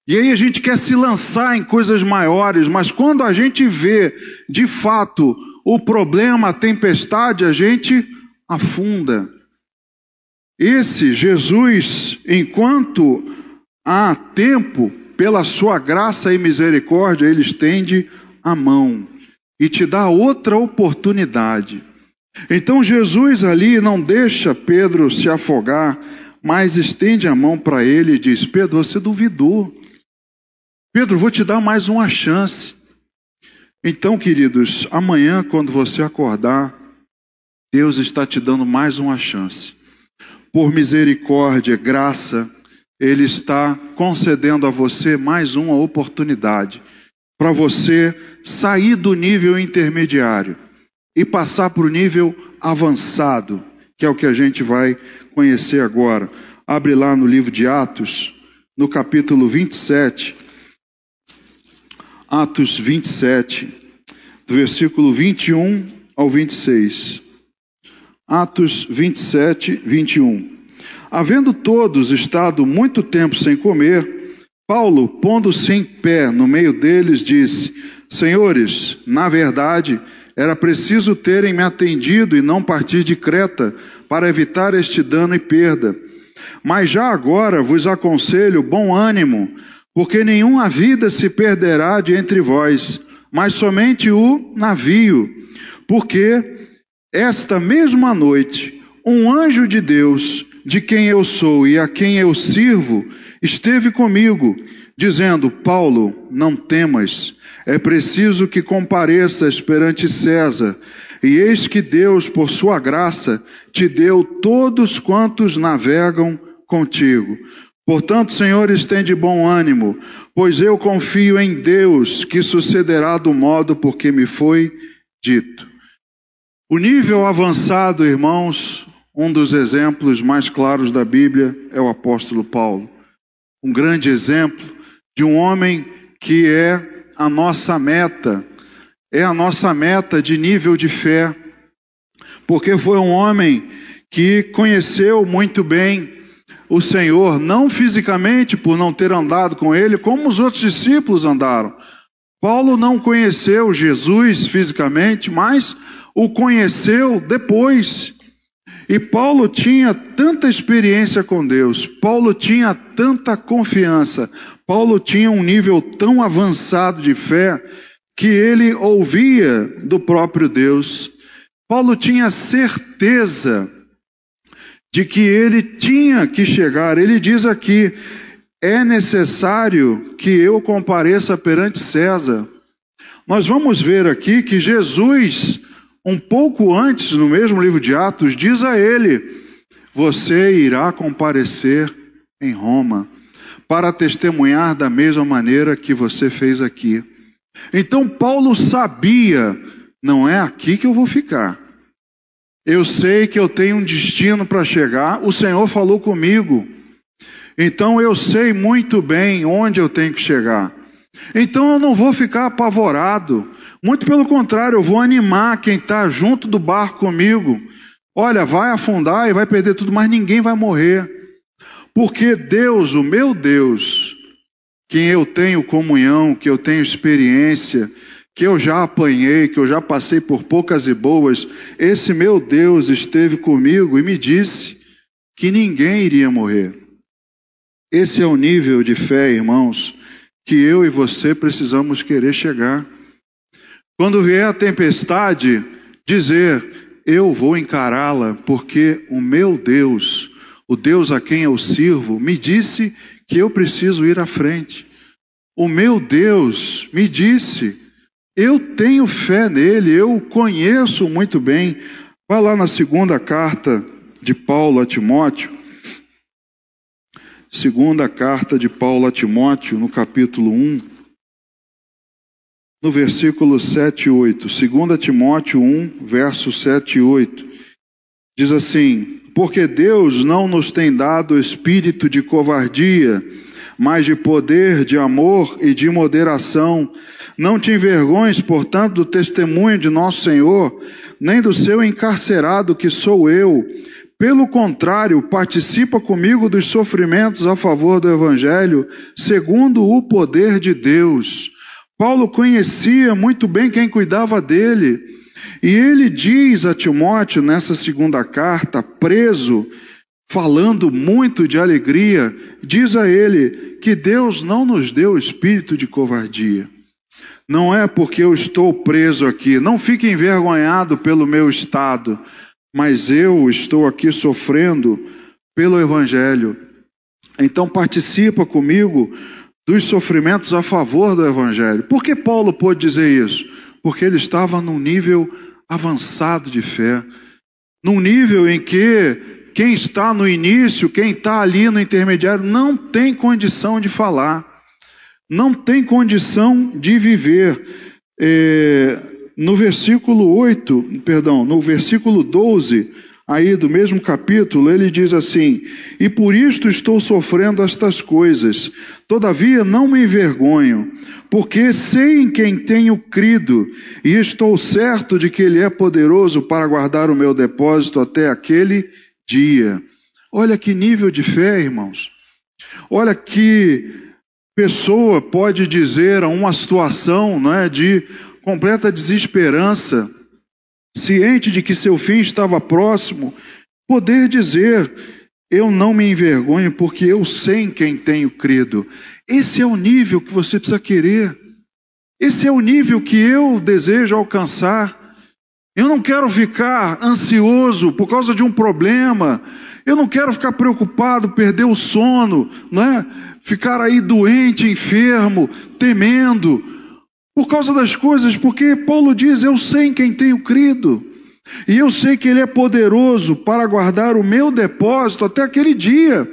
E aí a gente quer se lançar em coisas maiores, mas quando a gente vê, de fato, o problema, a tempestade, a gente afunda. Esse Jesus, enquanto há tempo, pela sua graça e misericórdia, ele estende a mão e te dá outra oportunidade. Então Jesus ali não deixa Pedro se afogar, mas estende a mão para ele e diz: Pedro, você duvidou. Pedro, vou te dar mais uma chance. Então, queridos, amanhã quando você acordar, Deus está te dando mais uma chance. Por misericórdia, graça, Ele está concedendo a você mais uma oportunidade para você sair do nível intermediário e passar para o nível avançado, que é o que a gente vai conhecer agora. Abre lá no livro de Atos, no capítulo 27. Atos 27, do versículo 21 ao 26. Atos 27, 21. Havendo todos estado muito tempo sem comer, Paulo, pondo-se em pé no meio deles, disse: Senhores, na verdade, era preciso terem me atendido e não partir de Creta, para evitar este dano e perda. Mas já agora vos aconselho bom ânimo, porque nenhuma vida se perderá de entre vós, mas somente o navio. Porque esta mesma noite, um anjo de Deus, de quem eu sou e a quem eu sirvo, esteve comigo, dizendo: Paulo, não temas, é preciso que compareças perante César, e eis que Deus, por sua graça, te deu todos quantos navegam contigo. Portanto, Senhor, estende bom ânimo, pois eu confio em Deus, que sucederá do modo por que me foi dito. O nível avançado, irmãos, um dos exemplos mais claros da Bíblia é o apóstolo Paulo. Um grande exemplo de um homem que é a nossa meta de nível de fé, porque foi um homem que conheceu muito bem o Senhor, não fisicamente por não ter andado com ele, como os outros discípulos andaram. Paulo não conheceu Jesus fisicamente, mas o conheceu depois. E Paulo tinha tanta experiência com Deus, Paulo tinha tanta confiança, Paulo tinha um nível tão avançado de fé, que ele ouvia do próprio Deus. Paulo tinha certeza de que ele tinha que chegar. Ele diz aqui: é necessário que eu compareça perante César. Nós vamos ver aqui que Jesus, um pouco antes, no mesmo livro de Atos, diz a ele: você irá comparecer em Roma, para testemunhar da mesma maneira que você fez aqui. Então Paulo sabia, não é aqui que eu vou ficar. Eu sei que eu tenho um destino para chegar, o Senhor falou comigo. Então eu sei muito bem onde eu tenho que chegar. Então eu não vou ficar apavorado. Muito pelo contrário, eu vou animar quem está junto do barco comigo. Olha, vai afundar e vai perder tudo, mas ninguém vai morrer. Porque Deus, o meu Deus, quem eu tenho comunhão, que eu tenho experiência, que eu já apanhei, que eu já passei por poucas e boas, esse meu Deus esteve comigo e me disse que ninguém iria morrer. Esse é o nível de fé, irmãos, que eu e você precisamos querer chegar. Quando vier a tempestade, dizer: eu vou encará-la, porque o meu Deus, o Deus a quem eu sirvo, me disse que eu preciso ir à frente. O meu Deus me disse, eu tenho fé nele, eu o conheço muito bem. Vai lá na segunda carta de Paulo a Timóteo. Segunda carta de Paulo a Timóteo, no capítulo 1, no versículo 7 e 8. 2 Timóteo 1, versos 7 e 8. Diz assim: porque Deus não nos tem dado espírito de covardia, mas de poder, de amor e de moderação. Não te envergonhes, portanto, do testemunho de nosso Senhor, nem do seu encarcerado, que sou eu. Pelo contrário, participa comigo dos sofrimentos a favor do Evangelho, segundo o poder de Deus. Paulo conhecia muito bem quem cuidava dele. E ele diz a Timóteo, nessa segunda carta, preso, falando muito de alegria, diz a ele que Deus não nos deu espírito de covardia. Não é porque eu estou preso aqui, não fique envergonhado pelo meu estado, mas eu estou aqui sofrendo pelo Evangelho. Então participa comigo dos sofrimentos a favor do Evangelho. Por que Paulo pôde dizer isso? Porque ele estava num nível avançado de fé, num nível em que quem está no início, quem está ali no intermediário, não tem condição de falar, não tem condição de viver. No versículo 12, aí do mesmo capítulo, ele diz assim: e por isto estou sofrendo estas coisas, todavia não me envergonho, porque sei em quem tenho crido, e estou certo de que Ele é poderoso para guardar o meu depósito até aquele dia. Olha que nível de fé, irmãos. Olha que pessoa pode dizer a uma situação, não é, de completa desesperança, ciente de que seu fim estava próximo, poder dizer: eu não me envergonho porque eu sei em quem tenho crido. Esse é o nível que você precisa querer. Esse é o nível que eu desejo alcançar. Eu não quero ficar ansioso por causa de um problema. Eu não quero ficar preocupado, perder o sono, não é? Ficar aí doente, enfermo, temendo por causa das coisas, porque Paulo diz: eu sei em quem tenho crido, e eu sei que Ele é poderoso para guardar o meu depósito até aquele dia.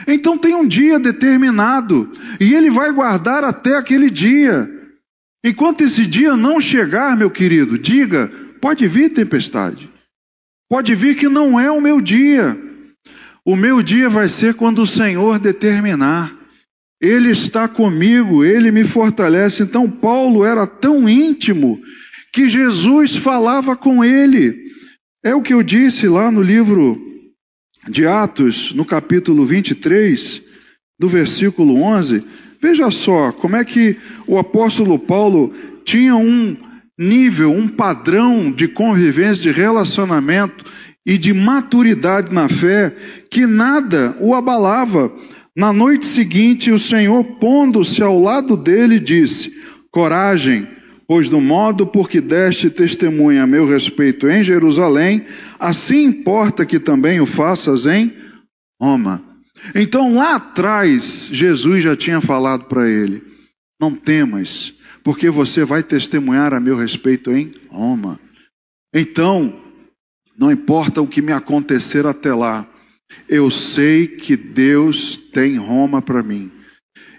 Então tem um dia determinado, e Ele vai guardar até aquele dia. Enquanto esse dia não chegar, meu querido, diga: pode vir tempestade, pode vir que não é o meu dia. O meu dia vai ser quando o Senhor determinar. Ele está comigo, Ele me fortalece. Então Paulo era tão íntimo que Jesus falava com ele. É o que eu disse lá no livro de Atos, no capítulo 23, do versículo 11. Veja só como é que o apóstolo Paulo tinha um nível, um padrão de convivência, de relacionamento e de maturidade na fé, que nada o abalava. Na noite seguinte, o Senhor, pondo-se ao lado dele, disse: coragem, pois do modo por que deste testemunha a meu respeito em Jerusalém, assim importa que também o faças em Roma. Então lá atrás, Jesus já tinha falado para ele: não temas, porque você vai testemunhar a meu respeito em Roma. Então, não importa o que me acontecer até lá, eu sei que Deus tem Roma para mim.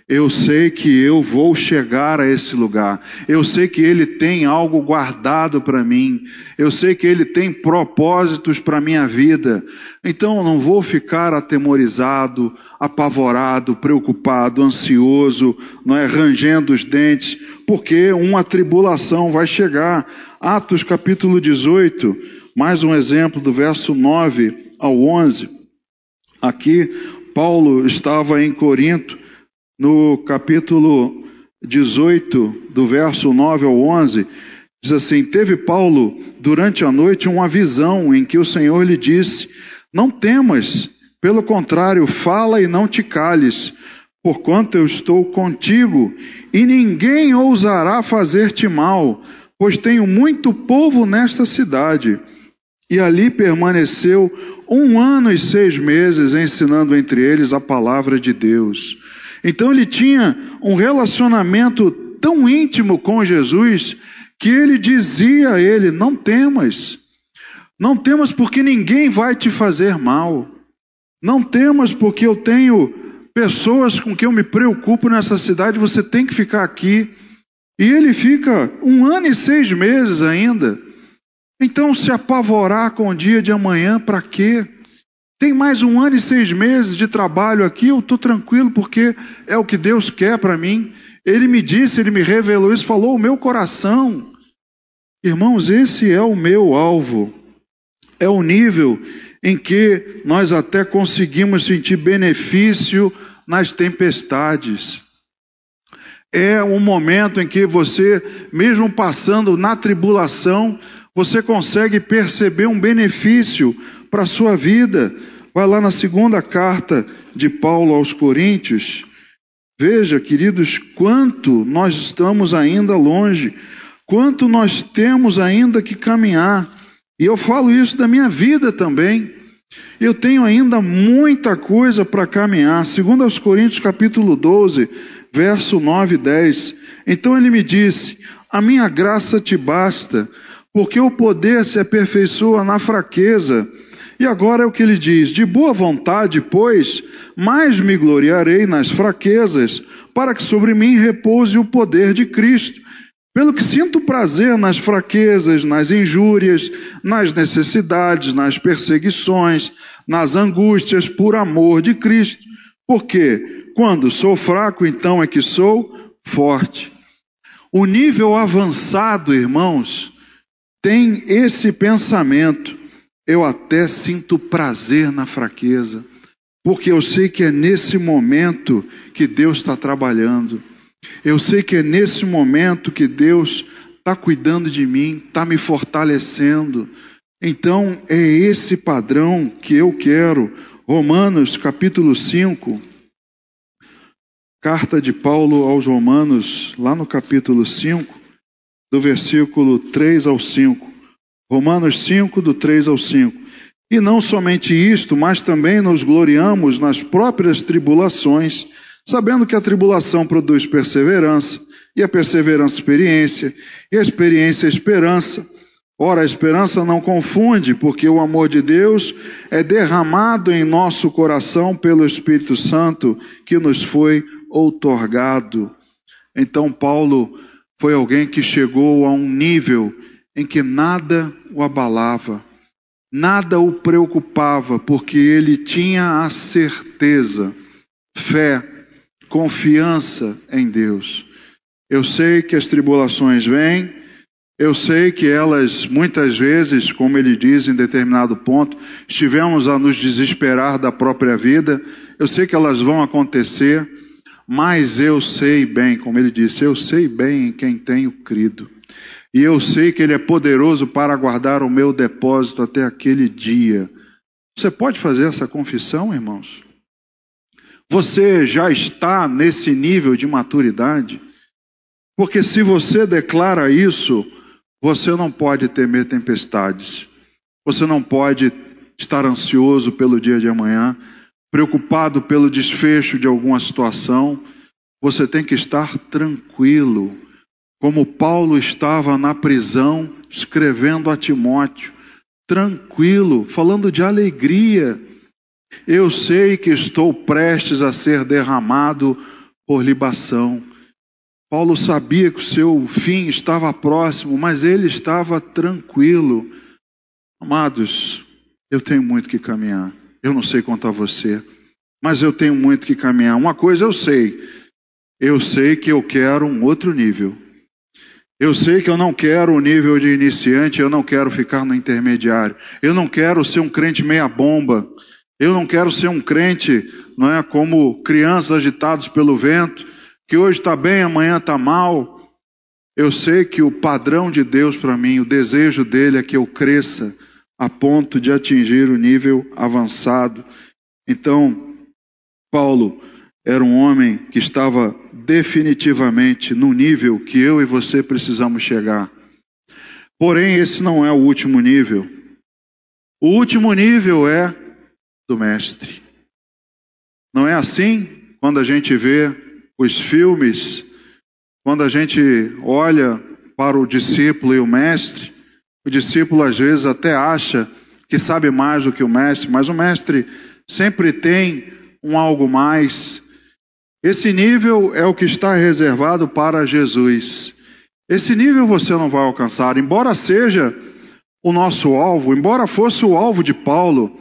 Eu sei que eu vou chegar a esse lugar. Eu sei que Ele tem algo guardado para mim. Eu sei que Ele tem propósitos para a minha vida. Então eu não vou ficar atemorizado, apavorado, preocupado, ansioso, não é, rangendo os dentes, porque uma tribulação vai chegar. Atos capítulo 18, mais um exemplo do verso 9 ao 11. Aqui Paulo estava em Corinto, no capítulo 18, do verso 9 ao 11, diz assim: teve Paulo durante a noite uma visão em que o Senhor lhe disse: não temas, pelo contrário, fala e não te cales, porquanto eu estou contigo, e ninguém ousará fazer-te mal, pois tenho muito povo nesta cidade. E ali permaneceu 1 ano e 6 meses, ensinando entre eles a palavra de Deus. Então ele tinha um relacionamento tão íntimo com Jesus, que ele dizia a ele: não temas. Não temas porque ninguém vai te fazer mal. Não temas porque eu tenho pessoas com quem eu me preocupo nessa cidade, você tem que ficar aqui. E ele fica 1 ano e 6 meses ainda. Então se apavorar com o dia de amanhã, para quê? Tem mais 1 ano e 6 meses de trabalho aqui, eu estou tranquilo porque é o que Deus quer para mim. Ele me disse, Ele me revelou isso, falou o meu coração. Irmãos, esse é o meu alvo. É o nível em que nós até conseguimos sentir benefício nas tempestades. É um momento em que você, mesmo passando na tribulação, você consegue perceber um benefício para a sua vida. Vai lá na segunda carta de Paulo aos Coríntios. Veja, queridos, quanto nós estamos ainda longe, quanto nós temos ainda que caminhar. E eu falo isso da minha vida também. Eu tenho ainda muita coisa para caminhar. Segundo aos Coríntios capítulo 12, verso 9 e 10. Então ele me disse: a minha graça te basta, porque o poder se aperfeiçoa na fraqueza. E agora é o que ele diz: de boa vontade, pois, mais me gloriarei nas fraquezas, para que sobre mim repouse o poder de Cristo. Pelo que sinto prazer nas fraquezas, nas injúrias, nas necessidades, nas perseguições, nas angústias, por amor de Cristo. Porque quando sou fraco, então é que sou forte. O nível avançado, irmãos, tem esse pensamento: eu até sinto prazer na fraqueza, porque eu sei que é nesse momento que Deus está trabalhando. Eu sei que é nesse momento que Deus está cuidando de mim, está me fortalecendo. Então é esse padrão que eu quero. Romanos capítulo 5, carta de Paulo aos Romanos, lá no capítulo 5, do versículo 3 ao 5. Romanos 5, do 3 ao 5. E não somente isto, mas também nos gloriamos nas próprias tribulações, sabendo que a tribulação produz perseverança, e a perseverança experiência, e a experiência esperança. Ora, a esperança não confunde, porque o amor de Deus é derramado em nosso coração pelo Espírito Santo que nos foi outorgado. Então Paulo foi alguém que chegou a um nível em que nada o abalava, nada o preocupava, porque ele tinha a certeza, fé, confiança em Deus. Eu sei que as tribulações vêm, eu sei que elas muitas vezes, como ele diz em determinado ponto, estivemos a nos desesperar da própria vida. Eu sei que elas vão acontecer, mas eu sei bem, como ele disse, eu sei bem em quem tenho crido. e eu sei que Ele é poderoso para guardar o meu depósito até aquele dia. Você pode fazer essa confissão, irmãos? Você já está nesse nível de maturidade? Porque se você declara isso, você não pode temer tempestades. Você não pode estar ansioso pelo dia de amanhã, preocupado pelo desfecho de alguma situação. Você tem que estar tranquilo, como Paulo estava na prisão, escrevendo a Timóteo, tranquilo, falando de alegria. Eu sei que estou prestes a ser derramado por libação. Paulo sabia que o seu fim estava próximo, mas ele estava tranquilo. Amados, eu tenho muito que caminhar. Eu não sei quanto a você, mas eu tenho muito que caminhar. Uma coisa eu sei que eu quero um outro nível. Eu sei que eu não quero o nível de iniciante, eu não quero ficar no intermediário. Eu não quero ser um crente meia bomba. Eu não quero ser um crente, não é, como crianças agitados pelo vento, que hoje está bem, amanhã está mal. Eu sei que o padrão de Deus para mim, o desejo dele é que eu cresça a ponto de atingir o nível avançado. Então, Paulo era um homem que estava definitivamente no nível que eu e você precisamos chegar. Porém, esse não é o último nível. O último nível é do mestre. Não é assim quando a gente vê os filmes, quando a gente olha para o discípulo e o mestre? O discípulo às vezes até acha que sabe mais do que o mestre, mas o mestre sempre tem um algo mais. Esse nível é o que está reservado para Jesus. Esse nível você não vai alcançar, embora seja o nosso alvo, embora fosse o alvo de Paulo,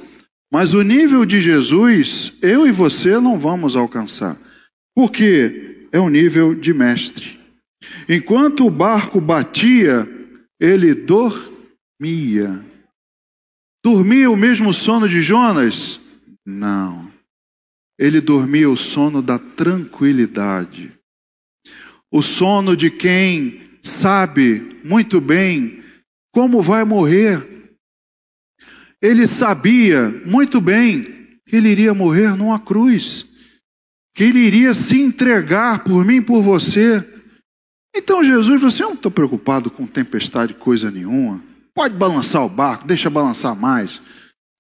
mas o nível de Jesus, eu e você não vamos alcançar. Porque é o nível de mestre. Enquanto o barco batia, ele dormia. Dormia o mesmo sono de Jonas? Não. Ele dormia o sono da tranquilidade. O sono de quem sabe muito bem como vai morrer. Ele sabia muito bem que ele iria morrer numa cruz, que ele iria se entregar por mim e por você. Então Jesus falou assim: eu não estou preocupado com tempestade, coisa nenhuma. Pode balançar o barco, deixa balançar mais.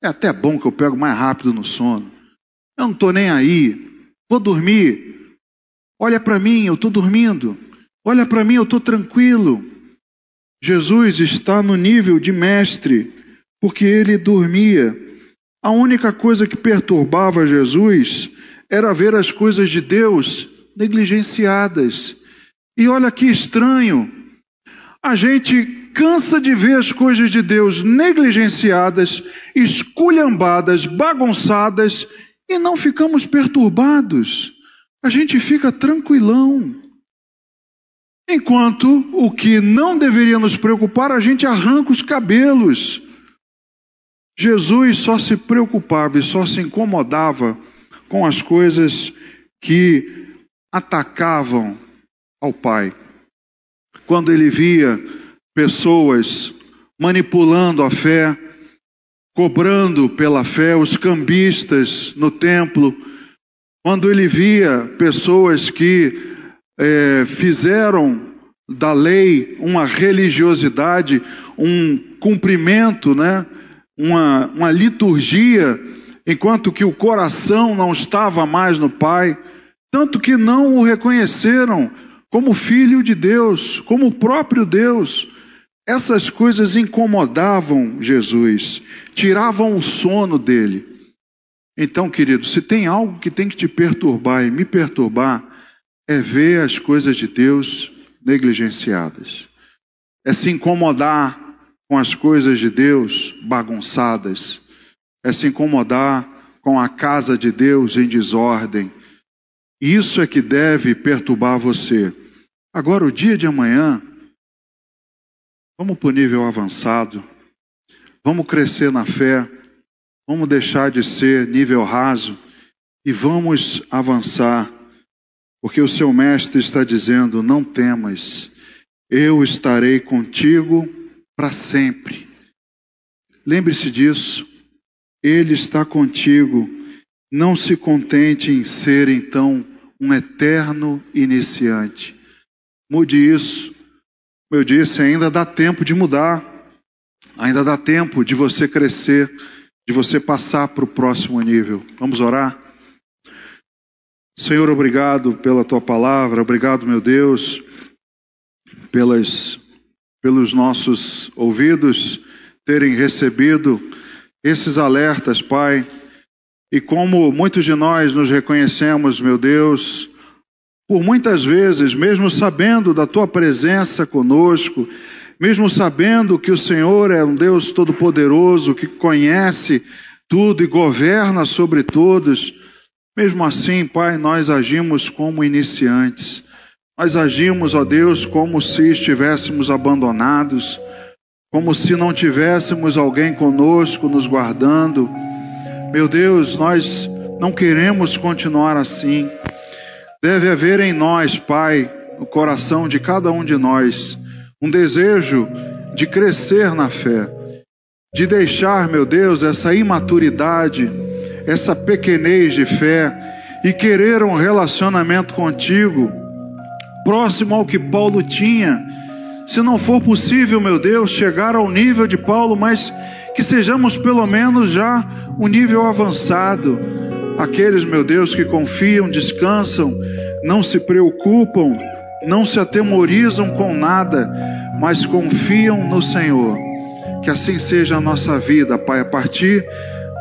É até bom que eu pego mais rápido no sono. Eu não estou nem aí, vou dormir. Olha para mim, eu estou dormindo. Olha para mim, eu estou tranquilo. Jesus está no nível de mestre, porque ele dormia. A única coisa que perturbava Jesus era ver as coisas de Deus negligenciadas. E olha que estranho, a gente cansa de ver as coisas de Deus negligenciadas, esculhambadas, bagunçadas, e não ficamos perturbados. A gente fica tranquilão. Enquanto o que não deveria nos preocupar, a gente arranca os cabelos. Jesus só se preocupava e só se incomodava com as coisas que atacavam ao Pai. Quando ele via pessoas manipulando a fé, cobrando pela fé, os cambistas no templo, quando ele via pessoas que fizeram da lei uma religiosidade, um cumprimento, né? uma liturgia, enquanto que o coração não estava mais no Pai, tanto que não o reconheceram como filho de Deus, como o próprio Deus. Essas coisas incomodavam Jesus, tiravam o sono dele. Então, querido, se tem algo que tem que te perturbar e me perturbar, é ver as coisas de Deus negligenciadas. É se incomodar com as coisas de Deus bagunçadas. É se incomodar com a casa de Deus em desordem. Isso é que deve perturbar você. Agora, o dia de amanhã, vamos para o nível avançado, vamos crescer na fé, vamos deixar de ser nível raso e vamos avançar, porque o seu mestre está dizendo: não temas, eu estarei contigo para sempre. Lembre-se disso. Ele está contigo. Não se contente em ser, então, um eterno iniciante. Mude isso. Como eu disse, ainda dá tempo de mudar. Ainda dá tempo de você crescer, de você passar para o próximo nível. Vamos orar? Senhor, obrigado pela Tua palavra. Obrigado, meu Deus, pelos nossos ouvidos terem recebido esses alertas, Pai. E como muitos de nós nos reconhecemos, meu Deus, por muitas vezes, mesmo sabendo da Tua presença conosco, mesmo sabendo que o Senhor é um Deus todo-poderoso, que conhece tudo e governa sobre todos, mesmo assim, Pai, nós agimos como iniciantes. Nós agimos, ó Deus, como se estivéssemos abandonados, como se não tivéssemos alguém conosco nos guardando. Meu Deus, nós não queremos continuar assim. Deve haver em nós, Pai, no coração de cada um de nós, um desejo de crescer na fé, de deixar, meu Deus, essa imaturidade, essa pequenez de fé e querer um relacionamento contigo, próximo ao que Paulo tinha. Se não for possível, meu Deus, chegar ao nível de Paulo, mas que sejamos pelo menos já um nível avançado. Aqueles, meu Deus, que confiam, descansam, não se preocupam, não se atemorizam com nada, mas confiam no Senhor. Que assim seja a nossa vida, Pai, a partir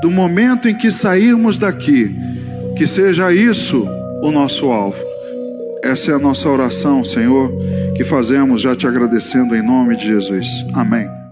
do momento em que sairmos daqui, que seja isso o nosso alvo. Essa é a nossa oração, Senhor, que fazemos já te agradecendo em nome de Jesus. Amém.